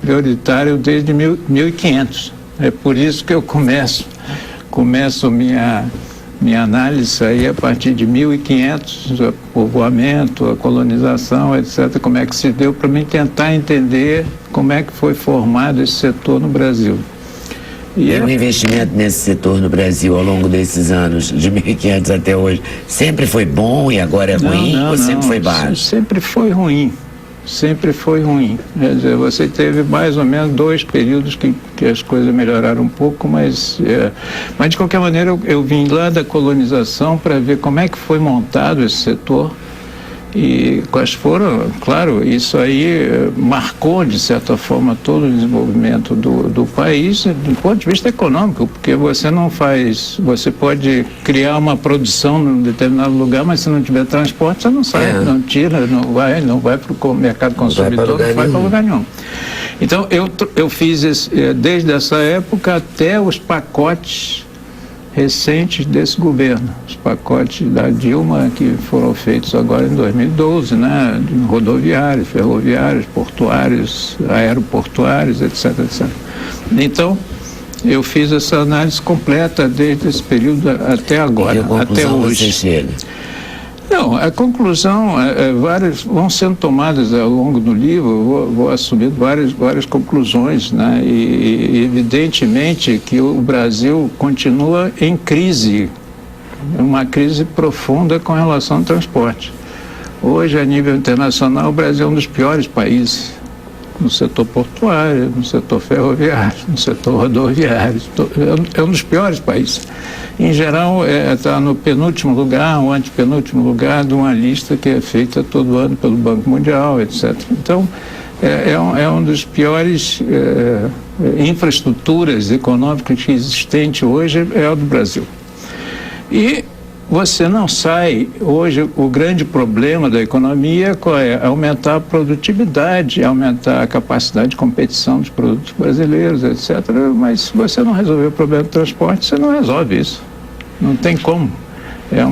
prioritário desde 1500. É por isso que eu começo minha análise aí a partir de 1500, o povoamento, a colonização, etc., como é que se deu, para mim tentar entender como é que foi formado esse setor no Brasil. E o investimento nesse setor no Brasil ao longo desses anos, de 1500 até hoje, sempre foi bom e agora é ruim ou sempre foi baixo? Sempre foi ruim. Sempre foi ruim. Quer dizer, você teve mais ou menos 2 períodos que as coisas melhoraram um pouco, mas de qualquer maneira eu vim lá da colonização para ver como é que foi montado esse setor e quais foram, claro, isso aí marcou de certa forma todo o desenvolvimento do país do ponto de vista econômico, porque você você pode criar uma produção num determinado lugar, mas se não tiver transporte você não sai, não tira, não vai para o mercado consumidor, não vai para lugar nenhum. Então eu fiz desde essa época até os pacotes recentes desse governo, os pacotes da Dilma que foram feitos agora em 2012, né, rodoviários, ferroviários, portuários, aeroportuários, etc, etc. Então, eu fiz essa análise completa desde esse período até agora, até hoje. Não, a conclusão, várias vão sendo tomadas ao longo do livro, vou assumindo várias conclusões, né? E evidentemente que o Brasil continua em crise, uma crise profunda com relação ao transporte. Hoje, a nível internacional, o Brasil é um dos piores países no setor portuário, no setor ferroviário, no setor rodoviário, é um dos piores países. Em geral, está no penúltimo lugar, ou antepenúltimo lugar de uma lista que é feita todo ano pelo Banco Mundial, etc. Então, é um dos piores infraestruturas econômicas que existente hoje, é o do Brasil. E você não sai, hoje o grande problema da economia qual é? Aumentar a produtividade, aumentar a capacidade de competição dos produtos brasileiros, etc. Mas se você não resolver o problema do transporte, você não resolve isso. Não tem como. É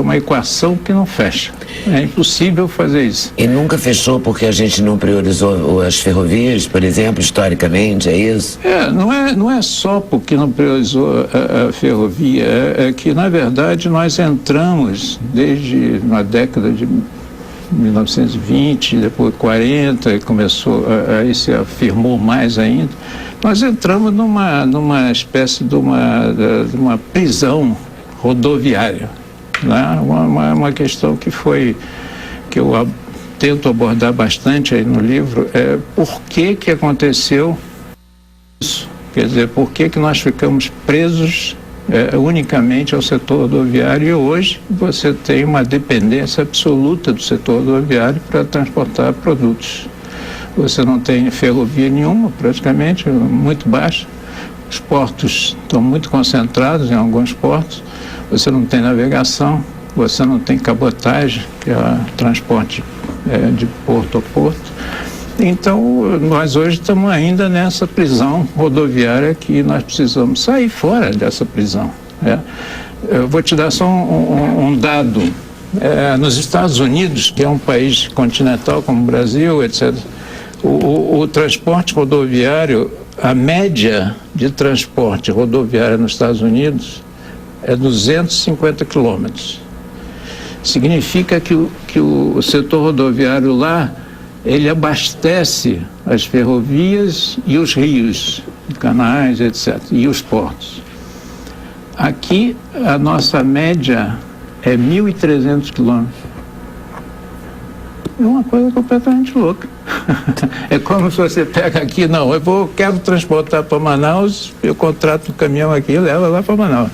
uma equação que não fecha. É impossível fazer isso. E nunca fechou porque a gente não priorizou as ferrovias, por exemplo, historicamente, é isso? Não é só porque não priorizou a ferrovia, é que, na verdade, nós entramos desde na década de 1920, depois 40, e aí se afirmou mais ainda. Nós entramos numa espécie de uma prisão rodoviária, né? Uma questão que eu tento abordar bastante aí no livro é por que aconteceu isso, quer dizer, por que nós ficamos presos unicamente ao setor rodoviário e hoje você tem uma dependência absoluta do setor rodoviário para transportar produtos. Você não tem ferrovia nenhuma, praticamente, muito baixa. Os portos estão muito concentrados em alguns portos. Você não tem navegação, você não tem cabotagem, que é transporte de porto a porto. Então, nós hoje estamos ainda nessa prisão rodoviária que nós precisamos sair fora dessa prisão. Eu vou te dar só um dado. Nos Estados Unidos, que é um país continental como o Brasil, etc., o transporte rodoviário, a média de transporte rodoviário nos Estados Unidos é 250 quilômetros. Significa que o setor rodoviário lá, ele abastece as ferrovias e os rios, canais, etc., e os portos. Aqui, a nossa média é 1.300 quilômetros. É uma coisa completamente louca. É como se você pega aqui, quero transportar para Manaus, eu contrato um caminhão aqui e leva lá para Manaus.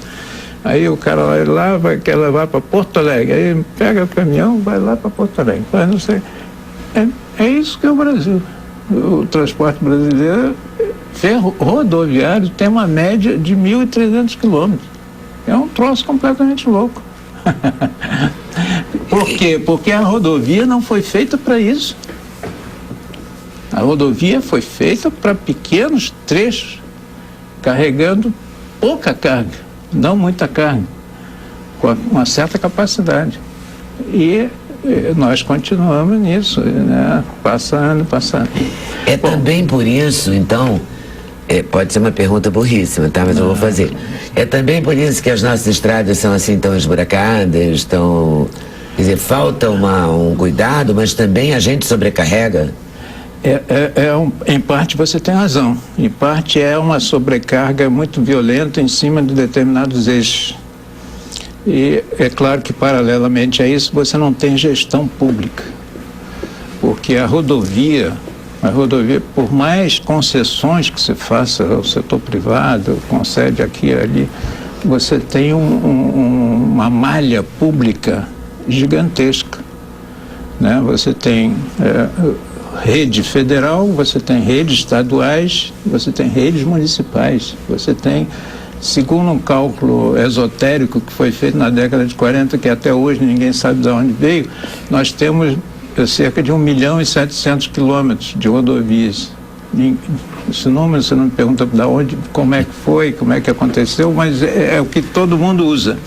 Aí o cara vai lá, quer levar para Porto Alegre, aí pega o caminhão, vai lá para Porto Alegre. Mas não sei. É isso que é o Brasil. O transporte brasileiro rodoviário tem uma média de 1.300 quilômetros. É um troço completamente louco. Por quê? Porque a rodovia não foi feita para isso. A rodovia foi feita para pequenos trechos, carregando pouca carga, não muita carga, com uma certa capacidade. E nós continuamos nisso, né? Passando. Também por isso, então, pode ser uma pergunta burríssima, tá? Mas eu vou fazer. É também por isso que as nossas estradas são assim tão esburacadas, quer dizer, falta um cuidado, mas também a gente sobrecarrega? Em parte você tem razão. Em parte é uma sobrecarga muito violenta em cima de determinados eixos. E é claro que, paralelamente a isso, você não tem gestão pública. Porque a rodovia, por mais concessões que você faça ao setor privado, concede aqui e ali, você tem uma malha pública gigantesca, né? Você tem rede federal, você tem redes estaduais, você tem redes municipais, você tem, segundo um cálculo esotérico que foi feito na década de 40, que até hoje ninguém sabe de onde veio, nós temos cerca de 1.700.000 quilômetros de rodovias Esse número, você não me pergunta de onde, como é que foi, como é que aconteceu, mas é o que todo mundo usa.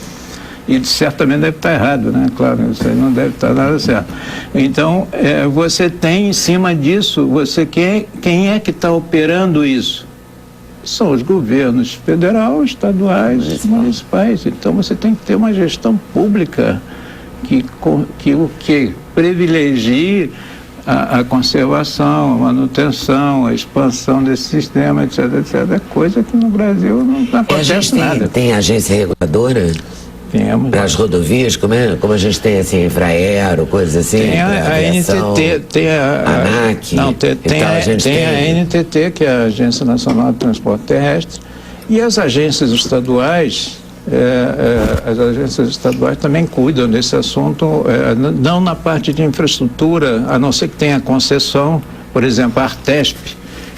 E certamente deve estar errado, né? Claro, isso aí não deve estar nada certo. Então, você tem em cima disso, quem é que está operando isso? São os governos federal, estaduais e municipais. Então, você tem que ter uma gestão pública que privilegie a conservação, a manutenção, a expansão desse sistema, etc, etc. Coisa que no Brasil não acontece nada. Tem agência reguladora? Para as rodovias, como a gente tem assim, Infraero, coisas assim? Tem a NTT, tem a ANAC. Não, tem a NTT, que é a Agência Nacional de Transporte Terrestre, e as agências estaduais. As agências estaduais também cuidam desse assunto, não na parte de infraestrutura, a não ser que tenha concessão. Por exemplo, a Artesp,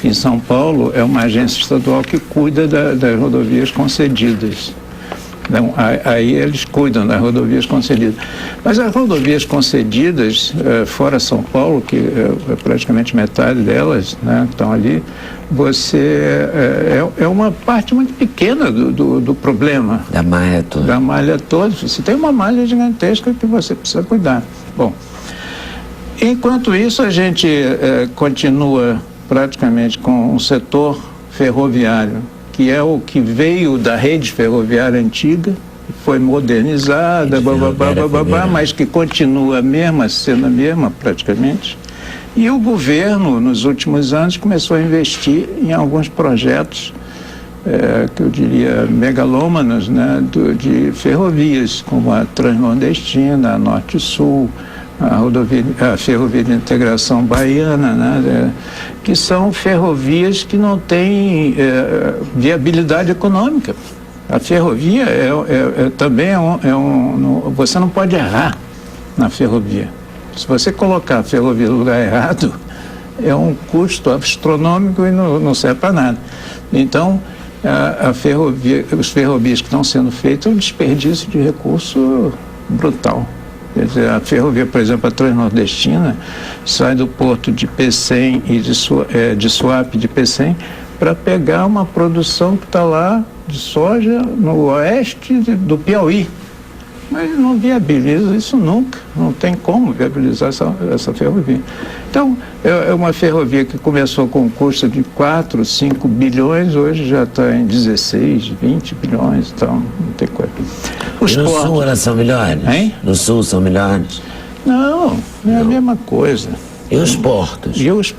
em São Paulo, é uma agência estadual que cuida das rodovias concedidas. Então, aí eles cuidam das rodovias concedidas. Mas as rodovias concedidas, fora São Paulo, que é praticamente metade delas, né, estão ali, é uma parte muito pequena do problema. Da malha toda. Da malha toda. Você tem uma malha gigantesca que você precisa cuidar. Bom, enquanto isso, a gente continua praticamente com um setor ferroviário, que é o que veio da rede ferroviária antiga, foi modernizada, mas que continua sendo a mesma praticamente. E o governo, nos últimos anos, começou a investir em alguns projetos, que eu diria megalômanos, né, de ferrovias, como a Transnordestina, a Norte-Sul, a Ferrovia de Integração Baiana, né, que são ferrovias que não têm viabilidade econômica. A ferrovia também você não pode errar na ferrovia. Se você colocar a ferrovia no lugar errado, é um custo astronômico e não serve para nada. Então, os ferrovias que estão sendo feitos é um desperdício de recurso brutal. Quer dizer, a ferrovia, por exemplo, a Transnordestina, sai do porto de Pecém e de Suape de Pecém para pegar uma produção que está lá de soja no oeste do Piauí. Mas não viabiliza isso nunca, não tem como viabilizar essa ferrovia. Então, é uma ferrovia que começou com um custo de 4, 5 bilhões, hoje já está em 16, 20 bilhões, então não tem coisa. E no Sul elas são melhores? Hein? No Sul são melhores? Não, é a mesma coisa. E os portos? E os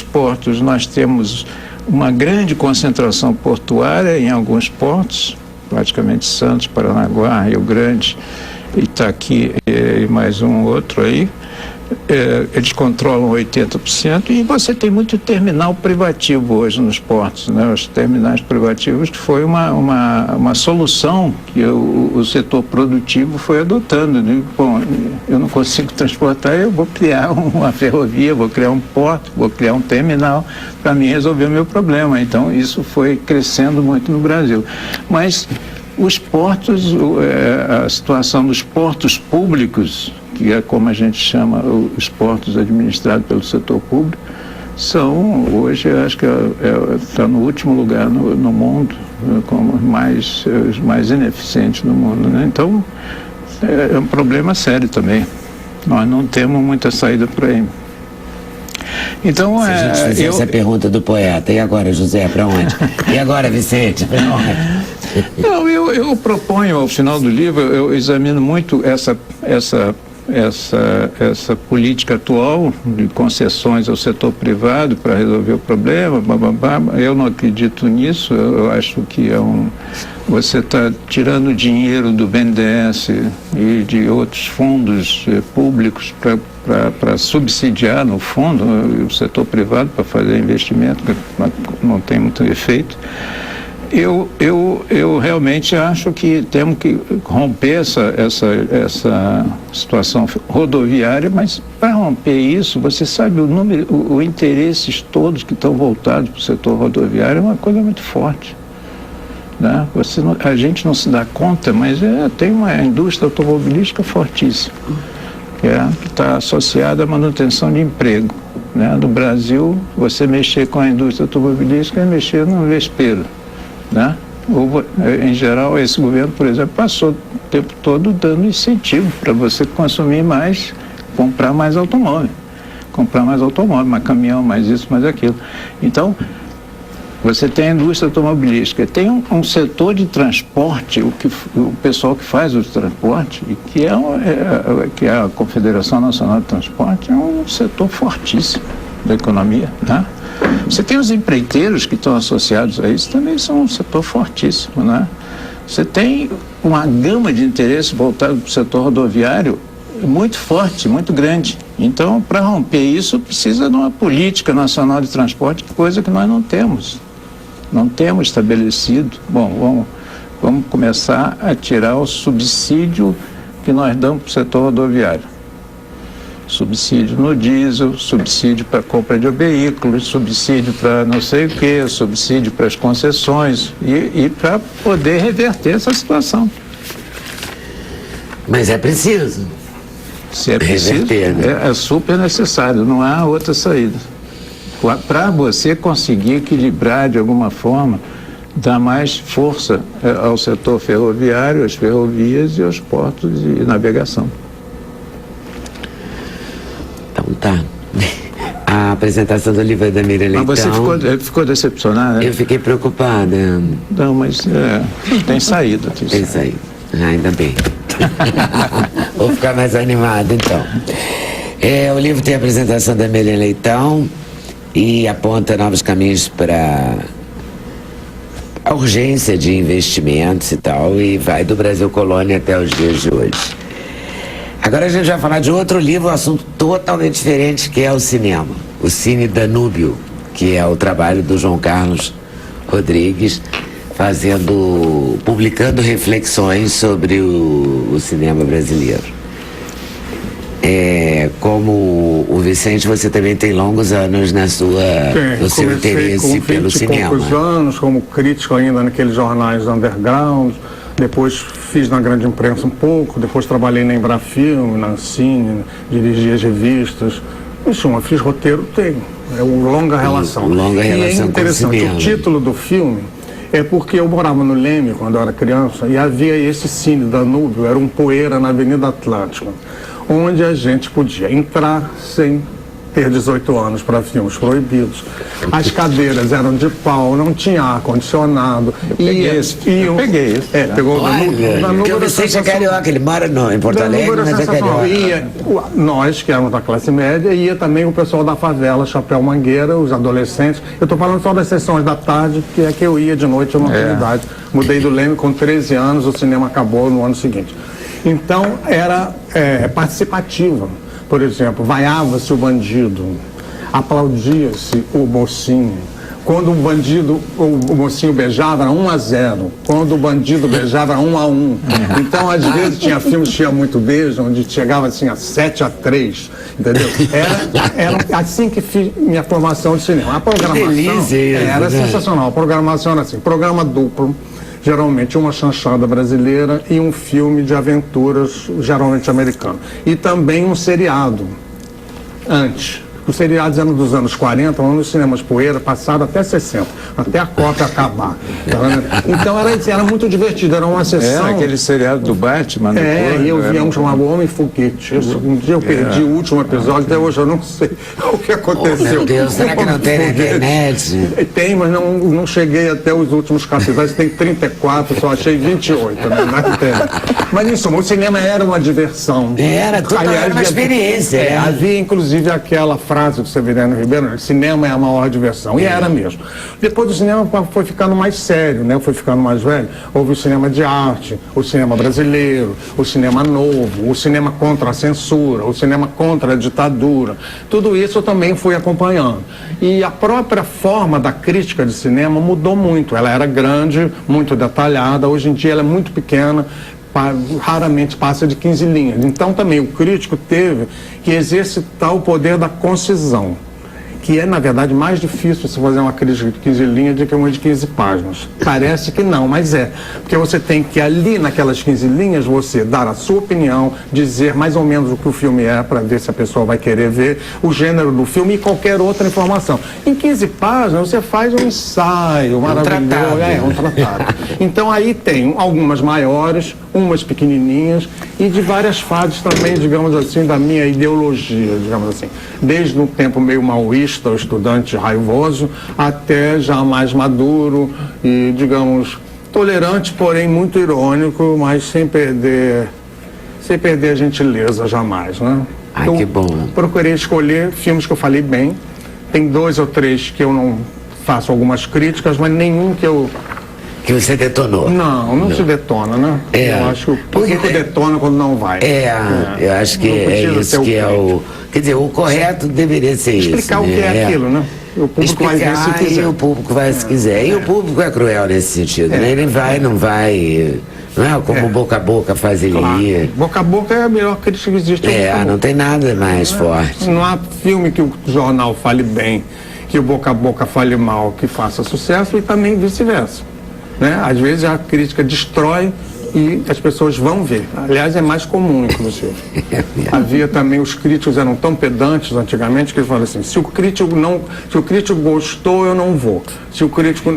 portos, nós temos uma grande concentração portuária em alguns portos, praticamente Santos, Paranaguá, Rio Grande, Itaqui e mais um outro aí. Eles controlam 80% e você tem muito terminal privativo hoje nos portos, né? Os terminais privativos, que foi uma solução que o setor produtivo foi adotando, né? Bom, eu não consigo transportar, eu vou criar uma ferrovia, vou criar um porto, vou criar um terminal para mim resolver o meu problema. Então isso foi crescendo muito no Brasil. Mas os portos, a situação dos portos públicos, que é como a gente chama os portos administrados pelo setor público, são, hoje, eu acho que está no último lugar no mundo, como os mais ineficientes do mundo, né? Então, é um problema sério também. Nós não temos muita saída por aí. Então, se a gente fizesse a pergunta do poeta, e agora, José, para onde? E agora, Vicente, para onde? Não, eu proponho, ao final do livro, eu examino muito essa política atual de concessões ao setor privado para resolver o problema, eu não acredito nisso. Eu acho que você está tirando dinheiro do BNDES e de outros fundos públicos para subsidiar, no fundo, o setor privado para fazer investimento, que não tem muito efeito. Eu realmente acho que temos que romper essa situação rodoviária, mas para romper isso, você sabe, os interesses todos que estão voltados para o setor rodoviário é uma coisa muito forte, né? A gente não se dá conta, mas tem uma indústria automobilística fortíssima, que está associada à manutenção de emprego. né? No Brasil, você mexer com a indústria automobilística é mexer no vespeiro, né? Em geral, esse governo, por exemplo, passou o tempo todo dando incentivo para você consumir mais, comprar mais automóvel, mais caminhão, mais isso, mais aquilo. Então, você tem a indústria automobilística, tem um setor de transporte, o pessoal que faz o transporte, que é a Confederação Nacional de Transporte, é um setor fortíssimo da economia, né? Você tem os empreiteiros que estão associados a isso, também são um setor fortíssimo, né? Você tem uma gama de interesses voltado para o setor rodoviário muito forte, muito grande. Então, para romper isso, precisa de uma política nacional de transporte, coisa que nós não temos. Não temos estabelecido. Bom, vamos começar a tirar o subsídio que nós damos para o setor rodoviário. Subsídio no diesel, subsídio para compra de veículos, subsídio para não sei o que, subsídio para as concessões e para poder reverter essa situação. Mas é preciso. Se é preciso, reverter, né? É super necessário, não há outra saída. Para você conseguir equilibrar de alguma forma, dar mais força ao setor ferroviário, às ferrovias e aos portos de navegação. Então tá. A apresentação do livro da Miriam Leitão... Mas você ficou decepcionada? Eu fiquei preocupada. Não, mas tem saída. Tem saída. Ainda bem. Vou ficar mais animado, então. O livro tem a apresentação da Miriam Leitão e aponta novos caminhos para a urgência de investimentos e tal, e vai do Brasil Colônia até os dias de hoje. Agora a gente vai falar de outro livro, um assunto totalmente diferente, que é o cinema. O Cine Danúbio, que é o trabalho do João Carlos Rodrigues, publicando reflexões sobre o cinema brasileiro. Como o Vicente, você também tem longos anos no seu interesse pelo cinema. Poucos anos, como crítico ainda naqueles jornais underground, depois fiz na grande imprensa um pouco, depois trabalhei na Embrafilme, na Ancine, dirigi as revistas. Em suma, fiz roteiro, é uma longa relação. E é interessante, o título do filme é porque eu morava no Leme quando eu era criança e havia esse Cine Danúbio, era um poeira na Avenida Atlântica, onde a gente podia entrar sem ter 18 anos para filmes proibidos. As cadeiras eram de pau, não tinha ar-condicionado. Eu peguei isso. Pegou o Danúbio. Porque o Vicente é carioca, ele mora em Porto Alegre, mas é carioca. Nós, que éramos da classe média, ia também o pessoal da favela, Chapéu Mangueira, os adolescentes. Eu estou falando só das sessões da tarde, que é que eu ia de noite, eu não tinha idade. Mudei do Leme com 13 anos, o cinema acabou no ano seguinte. Então, era participativa. Por exemplo, vaiava-se o bandido, aplaudia-se o mocinho. Quando o mocinho beijava, era 1-0. Quando o bandido beijava, era 1-1. Então, às vezes, tinha filmes que tinha muito beijo, onde chegava assim a 7-3, entendeu? Era assim que fiz minha formação de cinema. A programação era sensacional. A programação era assim, programa duplo, geralmente uma chanchada brasileira e um filme de aventuras, geralmente americano. E também um seriado, antes. Os seriados eram dos anos 40, nos cinemas poeira, passado até 60, até a Copa acabar. Então era muito divertido, era uma sessão... aquele seriado do Batman. Eu vi um chamado Homem Foguete. Um dia eu perdi o último episódio, até hoje eu não sei o que aconteceu. Meu Deus, será que não tem na internet? Tem, mas não cheguei até os últimos capítulos. Tem 34, só achei 28, né? Mas em suma, o cinema era uma diversão. Era uma experiência. Havia inclusive aquela frase do Severino Ribeiro, cinema é a maior diversão, e era mesmo. Depois o cinema foi ficando mais sério, né? Foi ficando mais velho. Houve o cinema de arte, o cinema brasileiro, o cinema novo, o cinema contra a censura, o cinema contra a ditadura. Tudo isso eu também fui acompanhando. E a própria forma da crítica de cinema mudou muito. Ela era grande, muito detalhada, hoje em dia ela é muito pequena, raramente passa de 15 linhas. Então também o crítico teve que exercitar o poder da concisão, que é, na verdade, mais difícil se fazer uma crítica de 15 linhas do que uma de 15 páginas. Parece que não, mas é. Porque você tem que, ali naquelas 15 linhas, você dar a sua opinião, dizer mais ou menos o que o filme é, para ver se a pessoa vai querer ver, o gênero do filme e qualquer outra informação. Em 15 páginas, você faz um ensaio maravilhoso. Um tratado. Então, aí tem algumas maiores, umas pequenininhas e de várias fases também, digamos assim, da minha ideologia, digamos assim. Desde um tempo meio maoísta, o estudante raivoso, até já mais maduro e, digamos, tolerante, porém muito irônico, mas sem perder a gentileza jamais, né? Ai, que bom. Procurei escolher filmes que eu falei bem. Tem 2 ou 3 que eu não faço algumas críticas, mas nenhum que eu... Que você detonou. Não se detona, né? Eu acho que o público detona quando não vai. Eu acho que é isso que é o... Quer dizer, o correto deveria ser isso. Explicar o que é aquilo, né? O público vai ver se quiser. E o público vai se quiser. E o público é cruel nesse sentido, né? Ele vai, não vai... Não é como boca a boca faz ele ir. Boca a boca é a melhor crítica que existe. Não tem nada mais forte. Não há filme que o jornal fale bem, que o boca a boca fale mal, que faça sucesso, e também vice-versa. Né? Às vezes a crítica destrói e as pessoas vão ver. Aliás, é mais comum, inclusive. Havia também, os críticos eram tão pedantes antigamente que eles falavam assim, se o crítico gostou, eu não vou. Se o crítico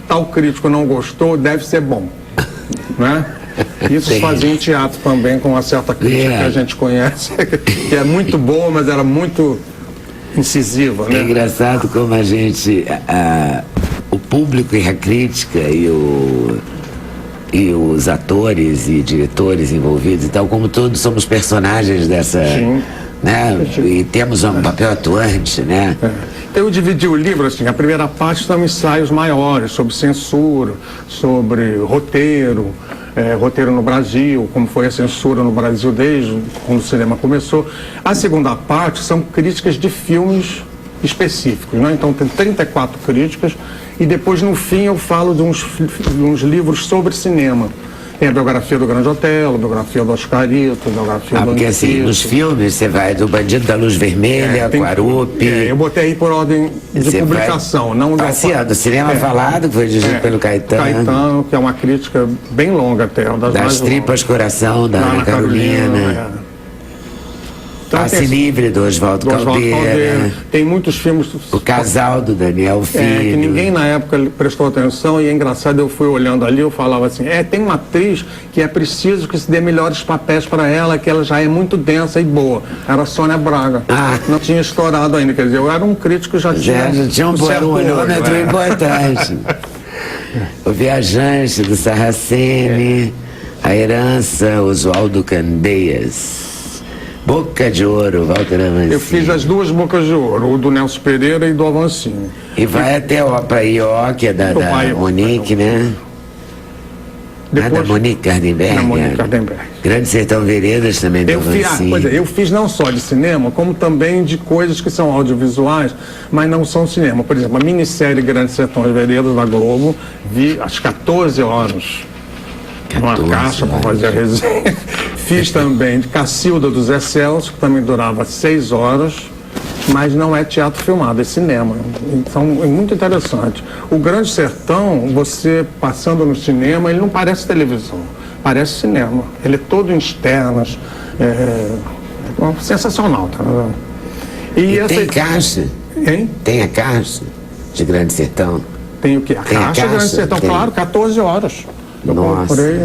tal crítico não gostou, deve ser bom. Né? Isso fazia em teatro também, com uma certa crítica que a gente conhece, que é muito boa, mas era muito incisiva. Né? É engraçado como a gente... o público e a crítica e os atores e diretores envolvidos, então, como todos somos personagens dessa... Sim. Né? E temos um papel atuante, né? Eu dividi o livro assim, a primeira parte são ensaios maiores sobre censura, sobre roteiro, roteiro no Brasil, como foi a censura no Brasil desde quando o cinema começou. A segunda parte são críticas de filmes específicos, né? Então tem 34 críticas e depois no fim eu falo de uns livros sobre cinema. Tem a biografia do Grande Otelo, a biografia do Oscarito, a biografia do porque assim, nos filmes você vai do Bandido da Luz Vermelha, Quarupi... eu botei aí por ordem de publicação, não... do Cinema Falado, que foi dirigido pelo Caetano. Caetano, que é uma crítica bem longa até. Das Tripas Coração, da Ana Carolina. Passe Livre, do Oswaldo Caldeira. Tem muitos filmes... O Casal, do Daniel Filho. Que ninguém na época prestou atenção, e é engraçado, eu fui olhando ali, eu falava assim, tem uma atriz que é preciso que se dê melhores papéis para ela, que ela já é muito densa e boa. Era a Sônia Braga. Não tinha estourado ainda, quer dizer, eu era um crítico que já tinha um parâmetro importante. O Viajante, do Sarraceni, A Herança, Oswaldo Candeias. Boca de Ouro, Walter Avancini. Eu fiz as 2 Bocas de Ouro, o do Nelson Pereira e do Avancini. E vai até para Ió, que é da Monique, né? Depois, da Monique Gardenberg. Grande Sertão Veredas também do Avancini. Eu fiz não só de cinema, como também de coisas que são audiovisuais, mas não são cinema. Por exemplo, a minissérie Grande Sertão Veredas da Globo, vi às 14 horas. Uma caixa para fazer a resenha. Fiz também de Cacilda do Zé Celso, que também durava 6 horas, mas não é teatro filmado, é cinema. Então é muito interessante. O Grande Sertão, você passando no cinema, ele não parece televisão, parece cinema. Ele é todo em externas, sensacional. Tá? E tem caixa? Hein? Tem a caixa de Grande Sertão? Tem o quê? A caixa de Grande Sertão, claro, 14 horas.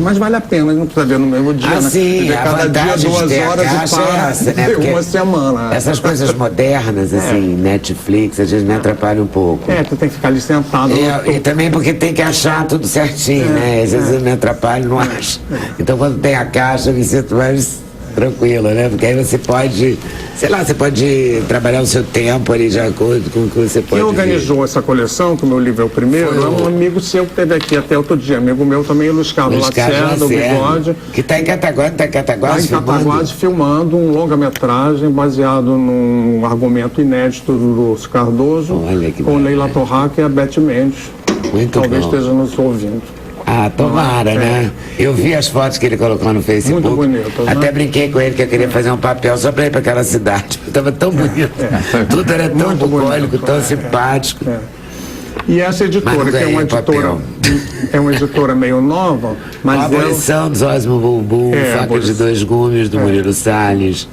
Mas vale a pena, não precisa ver no mesmo dia, né? Sim, cada dia 2 horas e essa, né? uma semana. Essas coisas modernas, assim, Netflix, às vezes me atrapalham um pouco. Tu tem que ficar ali sentado. E também porque tem que achar tudo certinho, né? Às vezes eu me atrapalho, não acho. Então quando tem a caixa eu me sinto mais tranquilo, né? Porque aí você pode, sei lá, você pode trabalhar o seu tempo ali de acordo com o que você pode. Quem organizou essa coleção, que o meu livro é o primeiro, é um amigo seu que esteve aqui até outro dia, amigo meu também, o Luiz Carlos Lacerda, o Bigode. Que está em Cataguases filmando um longa-metragem baseado num argumento inédito do Lúcio Cardoso, com Leila Torraca e a Beth Mendes. Muito Talvez bom. esteja nos ouvindo. Ah, tomara, né? Eu vi as fotos que ele colocou no Facebook. Muito bonito, né? Até brinquei com ele que eu queria fazer um papel só para ir para aquela cidade. Estava tão bonito. Tudo era tão Muito bucólico, bonito. tão simpático. E essa editora, Mas não que é uma ganhei editora, é uma editora meio nova, mas A coleção dos Osmo Bumbum, Faca de Dois Gumes, do Murilo Salles.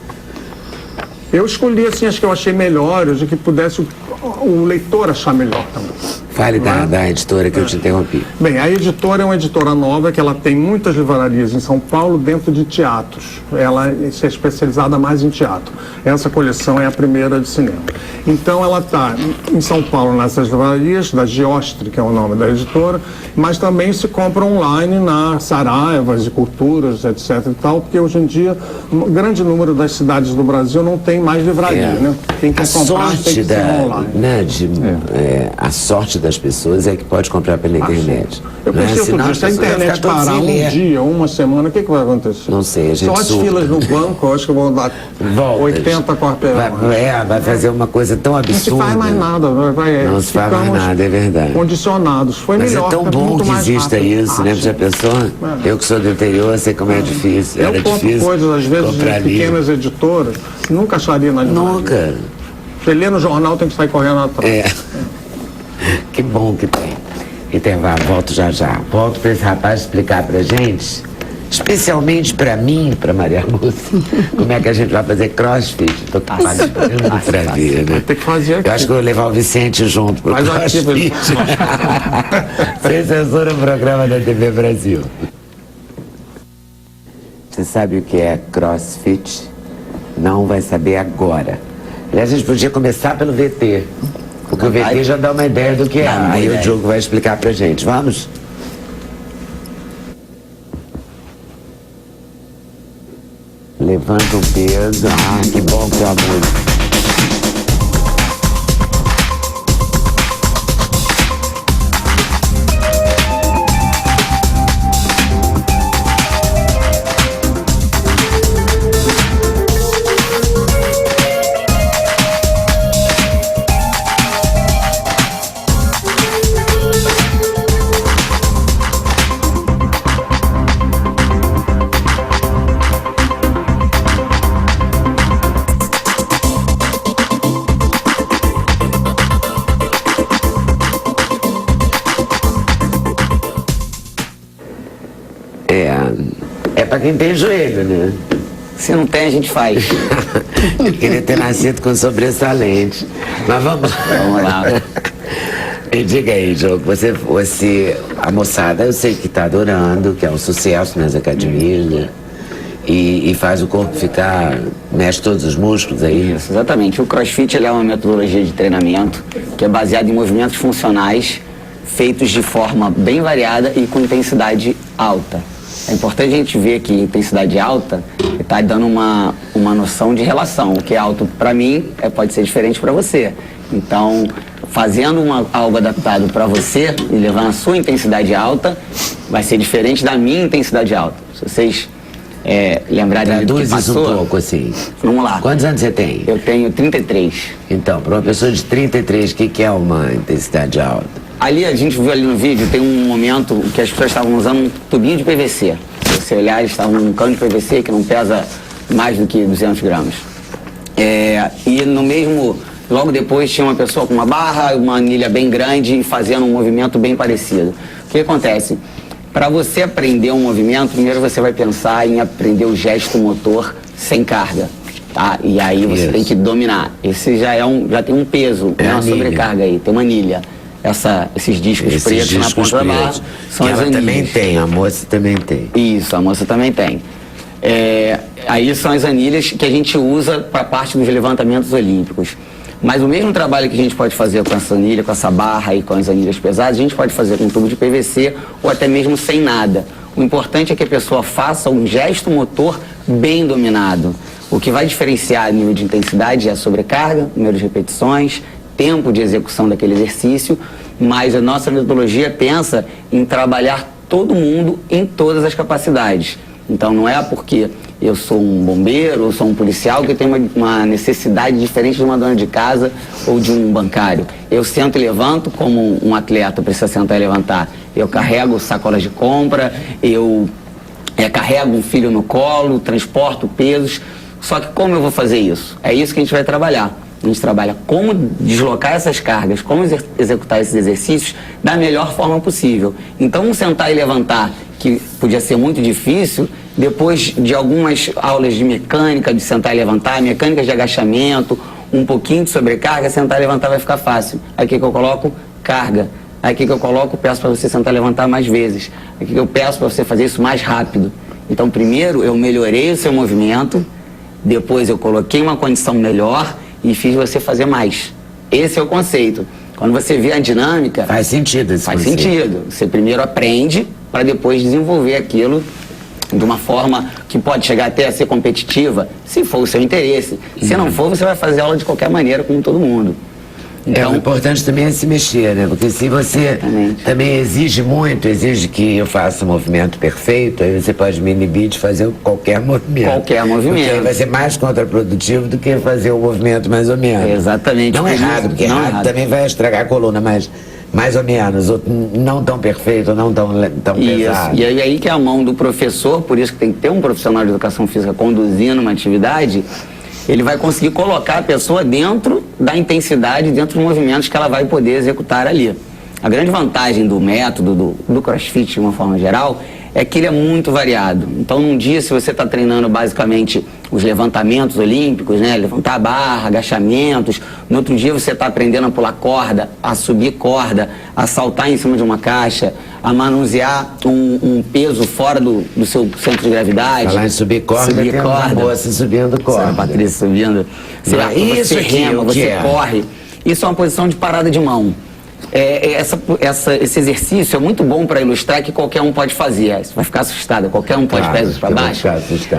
eu escolhi assim as que eu achei melhores e que pudesse o leitor achar melhor também. Fale da editora que eu te interrompi. Bem, a editora é uma editora nova que ela tem muitas livrarias em São Paulo dentro de teatros. Ela é especializada mais em teatro. Essa coleção é a primeira de cinema. Então ela está em São Paulo nessas livrarias, da Giostre, que é o nome da editora, mas também se compra online na Saraivas e Culturas, etc. e tal, porque hoje em dia um grande número das cidades do Brasil não tem mais livraria, né? Quem quer A comprar tem sorte que ser online. a sorte das pessoas é que pode comprar pela internet. Eu Né? pensei outro Senão dia, as se a pessoas vão internet ficar todas parar sem um ler. dia, uma semana, o que vai acontecer? Não sei, a gente Só as surta. filas no banco, eu acho que vão dar Voltas. 80 quarteirões. Vai fazer uma coisa tão Não se absurda. faz mais nada. Não se faz mais ficamos nada, é verdade. Condicionados. Foi Mas melhor. é tão foi bom muito que mais exista rápido. isso, né? Já pensou? Eu que sou do interior, sei como é difícil. Eu Era compro difícil coisas, às vezes, comprar de pequenas editoras, nunca acharia na livraria. Nunca. Você lê no jornal, tem que sair correndo atrás. É. Que bom que tem. Intervalo, volto já já. Volto para esse rapaz explicar pra gente, especialmente pra mim, pra Maria Lúcia, como é que a gente vai fazer crossfit. Tô quase pra ver, né? Tem que fazer aqui. Eu acho que eu vou levar o Vicente junto pro Faz aqui, crossfit. Sem censura, o programa da TV Brasil. Você sabe o que é crossfit? Não vai saber agora. Aliás, a gente podia começar pelo VT. Porque o VT já dá uma ideia do que é. Aí o Diogo vai explicar pra gente. Vamos? Levanta um peso. Ah, que bom que é a música. É pra quem tem joelho, né? Se não tem, a gente faz. Eu queria ter nascido com sobressalente. Mas vamos lá. Me diga aí, Diogo, a moçada, eu sei que está adorando, que é um sucesso nas academias, né? E faz o corpo ficar, mexe todos os músculos aí. Isso, exatamente. O CrossFit ele é uma metodologia de treinamento que é baseada em movimentos funcionais feitos de forma bem variada e com intensidade alta. É importante a gente ver que intensidade alta está dando uma noção de relação. O que é alto para mim pode ser diferente para você. Então, fazendo algo adaptado para você e levando a sua intensidade alta, vai ser diferente da minha intensidade alta. Se vocês lembrarem do que Traduz isso passou, um pouco, assim. vamos lá. Quantos anos você tem? Eu tenho 33. Então, para uma pessoa de 33, o que é uma intensidade alta? Ali, a gente viu ali no vídeo, tem um momento que as pessoas estavam usando um tubinho de PVC. Se você olhar, eles estavam num cano de PVC que não pesa mais do que 200 gramas. E no mesmo, logo depois tinha uma pessoa com uma barra, uma anilha bem grande, fazendo um movimento bem parecido. O que acontece? Para você aprender um movimento, primeiro você vai pensar em aprender o gesto motor sem carga. Tá? E aí você tem que dominar. Esse já tem um peso, uma sobrecarga aí, tem uma anilha. Esses discos pretos na ponta da barra são as anilhas. Também tem, a moça também tem. Isso, a moça também tem. Aí são as anilhas que a gente usa para parte dos levantamentos olímpicos. Mas o mesmo trabalho que a gente pode fazer com essa anilha, com essa barra e com as anilhas pesadas, a gente pode fazer com um tubo de PVC ou até mesmo sem nada. O importante é que a pessoa faça um gesto motor bem dominado. O que vai diferenciar o nível de intensidade é a sobrecarga, número de repetições, tempo de execução daquele exercício, mas a nossa metodologia pensa em trabalhar todo mundo em todas as capacidades. Então não é porque eu sou um bombeiro ou sou um policial que eu tenho uma necessidade diferente de uma dona de casa ou de um bancário. Eu sento e levanto como um atleta precisa sentar e levantar. Eu carrego sacolas de compra, eu carrego um filho no colo, transporto pesos. Só que como eu vou fazer isso? É isso que a gente vai trabalhar. A gente trabalha como deslocar essas cargas, como executar esses exercícios da melhor forma possível. Então, sentar e levantar, que podia ser muito difícil, depois de algumas aulas de mecânica, de sentar e levantar, mecânicas de agachamento, um pouquinho de sobrecarga, sentar e levantar vai ficar fácil. Aí o que eu coloco? Carga. Aí o que eu coloco? Peço para você sentar e levantar mais vezes. Aí o que eu peço para você fazer isso mais rápido. Então, primeiro eu melhorei o seu movimento, depois eu coloquei uma condição melhor e fiz você fazer mais. Esse é o conceito. Quando você vê a dinâmica... Faz sentido esse Faz conceito. sentido. Você primeiro aprende para depois desenvolver aquilo de uma forma que pode chegar até a ser competitiva, se for o seu interesse. Se não for, você vai fazer aula de qualquer maneira, como todo mundo. Então, o importante também é se mexer, né? Porque se você também exige muito, exige que eu faça o movimento perfeito, aí você pode me inibir de fazer qualquer movimento. Qualquer movimento. Porque aí vai ser mais contraprodutivo do que fazer o movimento mais ou menos. Exatamente. Não é errado, porque errado também vai estragar a coluna, mas mais ou menos, ou não tão perfeito, não tão pesado. E aí que é a mão do professor, por isso que tem que ter um profissional de educação física conduzindo uma atividade, ele vai conseguir colocar a pessoa dentro da intensidade, dentro dos movimentos que ela vai poder executar ali. A grande vantagem do método, do CrossFit de uma forma geral, é que ele é muito variado. Então, num dia, se você está treinando basicamente os levantamentos olímpicos, né? Levantar a barra, agachamentos. No outro dia, você está aprendendo a pular corda, a subir corda, a saltar em cima de uma caixa, a manusear um peso fora do seu centro de gravidade. Falar em subir corda, tem uma moça subindo corda. A Patrícia subindo. Você rema, você corre. Isso é uma posição de parada de mão. Esse exercício é muito bom para ilustrar que qualquer um pode fazer. Você vai ficar assustado, qualquer um pode pesos para baixo.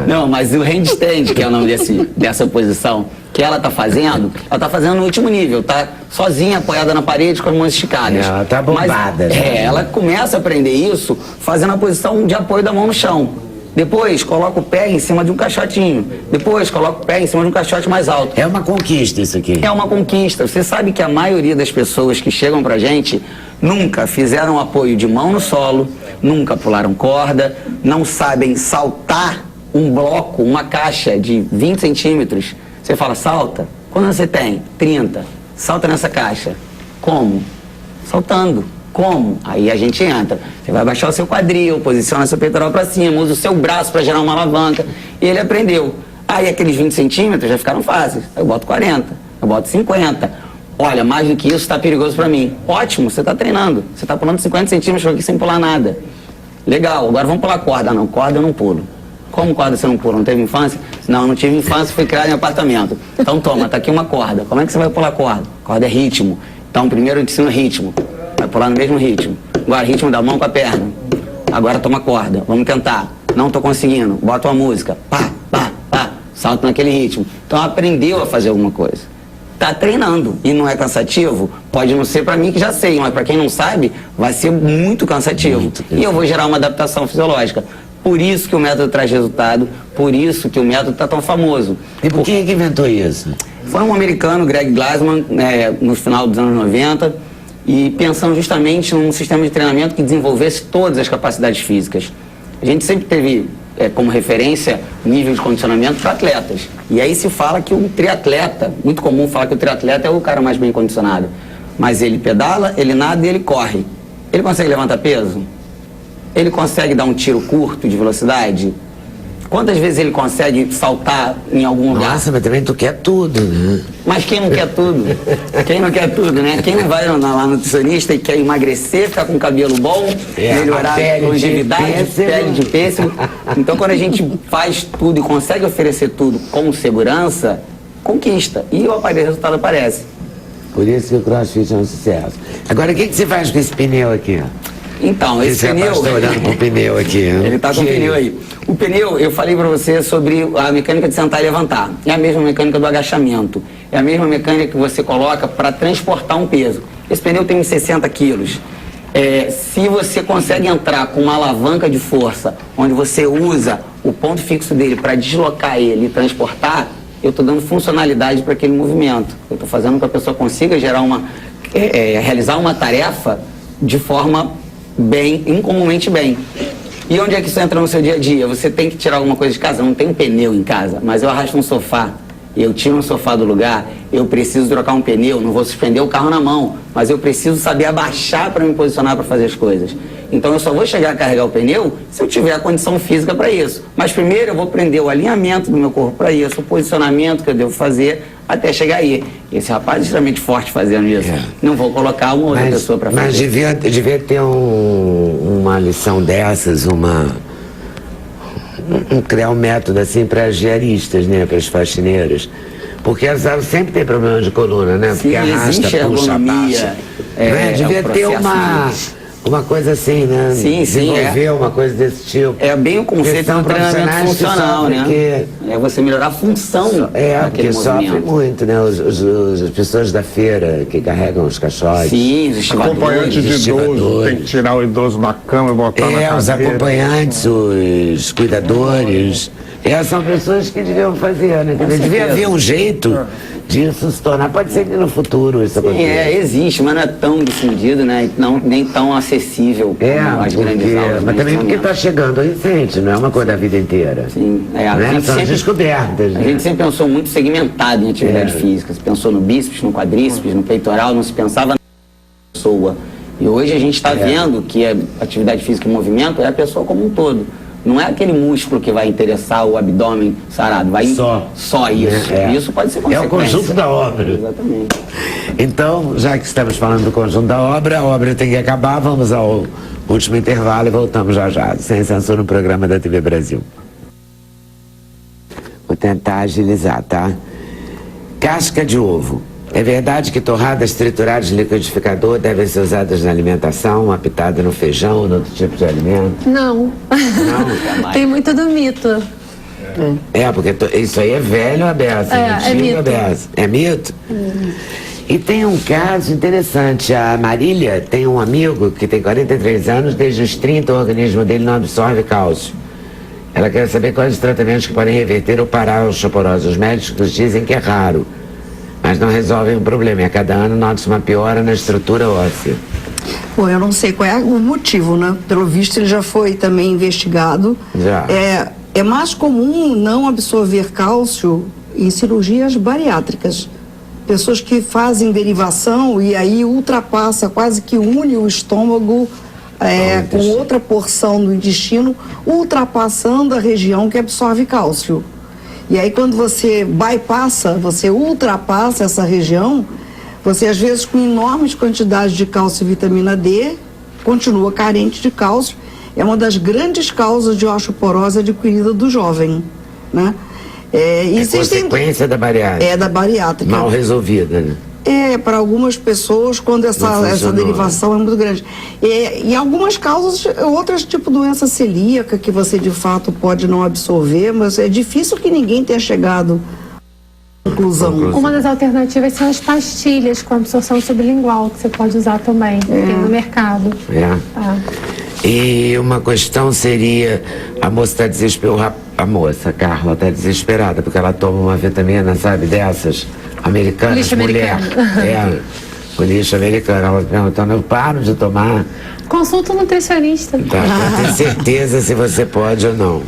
Não, mas o handstand, que é o nome dessa posição, que ela está fazendo no último nível, tá sozinha, apoiada na parede, com as mãos esticadas. Ela tá bombada. Mas, ela começa a aprender isso fazendo a posição de apoio da mão no chão. Depois, coloca o pé em cima de um caixotinho. Depois, coloca o pé em cima de um caixote mais alto. É uma conquista isso aqui. É uma conquista. Você sabe que a maioria das pessoas que chegam pra gente nunca fizeram apoio de mão no solo, nunca pularam corda, não sabem saltar um bloco, uma caixa de 20 centímetros. Você fala, salta. Quando você tem? 30. Salta nessa caixa. Como? Saltando. Como? Aí a gente entra. Você vai baixar o seu quadril, posiciona seu peitoral para cima, usa o seu braço para gerar uma alavanca. E ele aprendeu. Aí aqueles 20 centímetros já ficaram fáceis. Eu boto 40, eu boto 50. Olha, mais do que isso está perigoso para mim. Ótimo, você está treinando. Você está pulando 50 centímetros aqui sem pular nada. Legal, agora vamos pular corda. Não, corda eu não pulo. Como corda você não pula? Não teve infância? Não, não tive infância, fui criado em apartamento. Então toma, tá aqui uma corda. Como é que você vai pular corda? Corda é ritmo. Então primeiro eu te ensino ritmo. Vai pular no mesmo ritmo. Agora, ritmo da mão com a perna. Agora toma corda. Vamos tentar. Não tô conseguindo. Bota uma música. Pá, pá, pá. Salto naquele ritmo. Então aprendeu a fazer alguma coisa. Tá treinando. E não é cansativo? Pode não ser para mim que já sei, mas para quem não sabe, vai ser muito cansativo. E eu vou gerar uma adaptação fisiológica. Por isso que o método traz resultado. Por isso que o método tá tão famoso. E por quem é que inventou isso? Foi um americano, Greg Glassman, no final dos anos 90. E pensando justamente num sistema de treinamento que desenvolvesse todas as capacidades físicas. A gente sempre teve como referência nível de condicionamento para atletas. E aí se fala que o triatleta, muito comum falar que o triatleta é o cara mais bem condicionado. Mas ele pedala, ele nada e ele corre. Ele consegue levantar peso? Ele consegue dar um tiro curto de velocidade? Quantas vezes ele consegue saltar em algum lugar? Nossa, mas também tu quer tudo, né? Mas quem não quer tudo? Quem não quer tudo, né? Quem não vai lá no nutricionista e quer emagrecer, ficar com cabelo bom, melhorar a longevidade, pele de pêssego. Então, quando a gente faz tudo e consegue oferecer tudo com segurança, conquista. E o resultado aparece. Por isso que o CrossFit é um sucesso. Agora, o que você faz com esse pneu aqui? Então, esse pneu... Você está olhando para o pneu aqui. Ele está com o pneu aí. O pneu, eu falei para você sobre a mecânica de sentar e levantar. É a mesma mecânica do agachamento. É a mesma mecânica que você coloca para transportar um peso. Esse pneu tem uns 60 quilos. Se você consegue entrar com uma alavanca de força, onde você usa o ponto fixo dele para deslocar ele e transportar, eu estou dando funcionalidade para aquele movimento. Eu estou fazendo com que a pessoa consiga realizar uma tarefa de forma incomumente bem. E onde é que isso entra no seu dia a dia? Você tem que tirar alguma coisa de casa, não tem um pneu em casa, mas eu arrasto um sofá, eu tiro um sofá do lugar, eu preciso trocar um pneu, não vou suspender o carro na mão, mas eu preciso saber abaixar para me posicionar para fazer as coisas. Então eu só vou chegar a carregar o pneu se eu tiver a condição física para isso. Mas primeiro eu vou aprender o alinhamento do meu corpo para isso, o posicionamento que eu devo fazer até chegar aí. Esse rapaz é extremamente forte fazendo isso. Não vou colocar uma outra pessoa para fazer. Mas devia ter uma lição dessas, criar um método assim para as diaristas, né, para as faxineiras, porque elas sempre têm problema de coluna, né? Sim, porque arrasta, puxa, abaixa. Devia ter uma coisa assim, né? Sim, desenvolver uma coisa desse tipo. É bem o conceito do treinamento funcional, né? É você melhorar a função porque sofre muito, né? As pessoas da feira que carregam os caixotes. Sim, os estivadores. Acompanhante de idoso, tem que tirar o idoso da cama e botar na cadeira. Os acompanhantes, os cuidadores. Essas são pessoas que deviam fazer, né? Devia haver um jeito disso se tornar. Pode ser que no futuro isso aconteça. Existe, mas não é tão difundido, né? Nem tão acessível como as grandes aulas. Mas também porque está chegando recente, não é uma coisa da vida inteira. Sim, são as descobertas. A gente sempre pensou muito segmentado em atividade física. Se pensou no bíceps, no quadríceps, no peitoral, não se pensava na pessoa. E hoje a gente está vendo que a atividade física em movimento é a pessoa como um todo. Não é aquele músculo que vai interessar o abdômen sarado, vai só isso. Isso pode ser consequência. É o conjunto da obra. Exatamente. Então, já que estamos falando do conjunto da obra, a obra tem que acabar, vamos ao último intervalo e voltamos já, sem censura, no programa da TV Brasil. Vou tentar agilizar, tá? Casca de ovo. É verdade que torradas trituradas de liquidificador devem ser usadas na alimentação, uma pitada no feijão ou no outro tipo de alimento? Não. Não? Tem muito do mito. Porque isso aí é velho, Abessa. É mito. Abessa. É mito? E tem um caso interessante. A Marília tem um amigo que tem 43 anos, desde os 30 o organismo dele não absorve cálcio. Ela quer saber quais os tratamentos que podem reverter ou parar a osteoporose. Os médicos dizem que é raro, mas não resolvem o problema. E a cada ano nota-se uma piora na estrutura óssea. Bom, eu não sei qual é o motivo, né? Pelo visto, ele já foi também investigado. Já. É mais comum não absorver cálcio em cirurgias bariátricas. Pessoas que fazem derivação e aí ultrapassa, quase que une o estômago com outra porção do intestino, ultrapassando a região que absorve cálcio. E aí quando você você ultrapassa essa região, você às vezes com enormes quantidades de cálcio e vitamina D, continua carente de cálcio. É uma das grandes causas de osteoporose adquirida do jovem, né? Consequência da bariátrica. Da bariátrica. Mal resolvida, né? Para algumas pessoas, quando essa derivação é muito grande. E algumas causas, outras tipo doença celíaca, que você de fato pode não absorver, mas é difícil que ninguém tenha chegado à conclusão. Uma das alternativas são as pastilhas com absorção sublingual, que você pode usar também, tem no mercado. E uma questão seria, a moça está desesperada, a Carla está desesperada, porque ela toma uma vitamina, sabe, dessas americanas, lixo mulher. americano. O lixo americano. Ela perguntando, eu paro de tomar? Consulta um nutricionista. Para ter certeza se você pode ou não.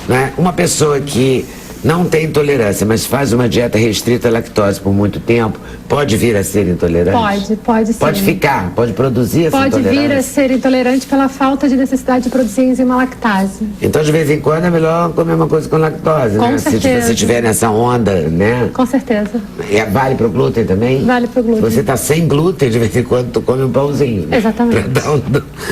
Né? Uma pessoa que não tem intolerância, mas faz uma dieta restrita à lactose por muito tempo, pode vir a ser intolerante? Pode sim. Pode ficar, pode produzir essa intolerância? Pode vir a ser intolerante pela falta de necessidade de produzir enzima lactase. Então, de vez em quando, é melhor comer uma coisa com lactose, com né? certeza. Se você estiver nessa onda, né? Com certeza. Vale pro glúten também? Vale pro glúten. Se você tá sem glúten, de vez em quando, tu come um pãozinho. Exatamente.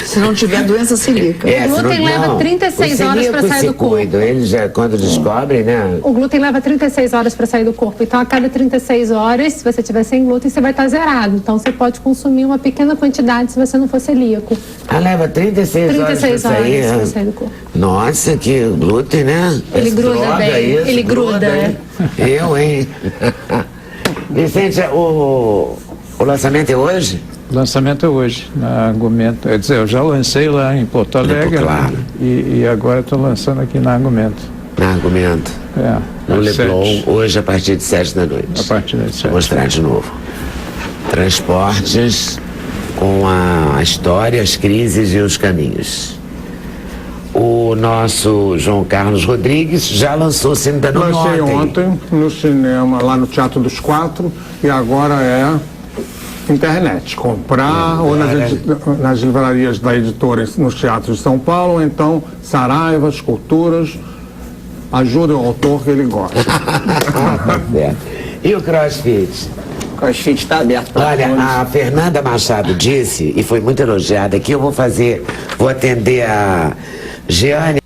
Se não tiver doença celíaca. O glúten leva 36 horas para sair do corpo. Eles já, quando descobrem, né? O glúten leva 36 horas para sair do corpo. Então, a cada 36 horas, se você tiver sem glúten, você vai estar zerado. Então, você pode consumir uma pequena quantidade se você não for celíaco. Leva 36 horas para sair do corpo. Nossa, que glúten, né? Ele gruda bem. Ele gruda. Eu, hein? Vicente, o lançamento é hoje? O lançamento é hoje, na Argumento. Quer dizer, eu já lancei lá em Porto Alegre, Claro. e agora estou lançando aqui na Argumento. Na Argumento. No às Leblon, 7. hoje a partir de 7 da noite. A partir das 7. Vou mostrar de novo. Transportes com a história, as crises e os caminhos. O nosso João Carlos Rodrigues já lançou Cine da Nome Lancei ontem no cinema, lá no Teatro dos Quatro, e agora é internet. Comprar ou nas livrarias da editora nos teatros de São Paulo, ou então Saraivas, Culturas. Ajudem o autor que ele gosta. E o CrossFit? O CrossFit está aberto para Olha, todos. a Fernanda Machado disse, e foi muito elogiada, que eu vou atender a Jeane.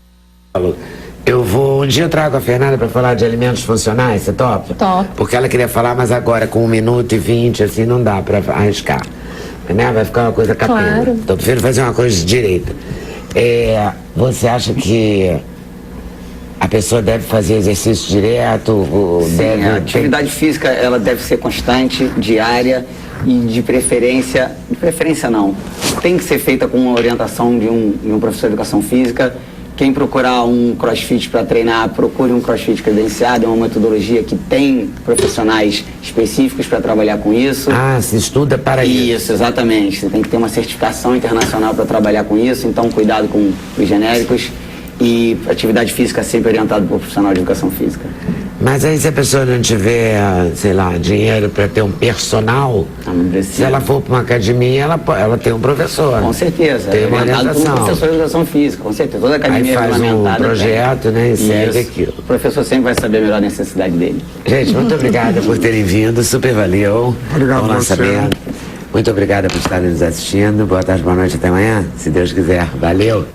Um dia eu trago a Fernanda para falar de alimentos funcionais, você topa? Topo. Porque ela queria falar, mas agora com 1 minuto e 20, assim, não dá para arriscar. Né? Vai ficar uma coisa capenga. Claro. Então eu prefiro fazer uma coisa direita. Você acha que a pessoa deve fazer exercício direto? Sim, a atividade física ela deve ser constante, diária e de preferência não, tem que ser feita com uma orientação de um professor de educação física. Quem procurar um CrossFit para treinar, procure um CrossFit credenciado, é uma metodologia que tem profissionais específicos para trabalhar com isso. Se estuda para isso. Isso, exatamente. Você tem que ter uma certificação internacional para trabalhar com isso, então cuidado com os genéricos. E atividade física sempre orientada por profissional de educação física. Mas aí se a pessoa não tiver, sei lá, dinheiro para ter um personal, se ela for para uma academia, ela tem um professor. Com certeza. Tem uma orientado por um orientação. professor de educação física, com certeza. Toda academia Aí faz regulamentada um projeto, tem. né, e segue Isso. aquilo. O professor sempre vai saber a melhor necessidade dele. Gente, muito obrigada por terem vindo, super valeu. Obrigado Bom a você. lançamento. Muito obrigada por estarem nos assistindo. Boa tarde, boa noite, até amanhã, se Deus quiser. Valeu.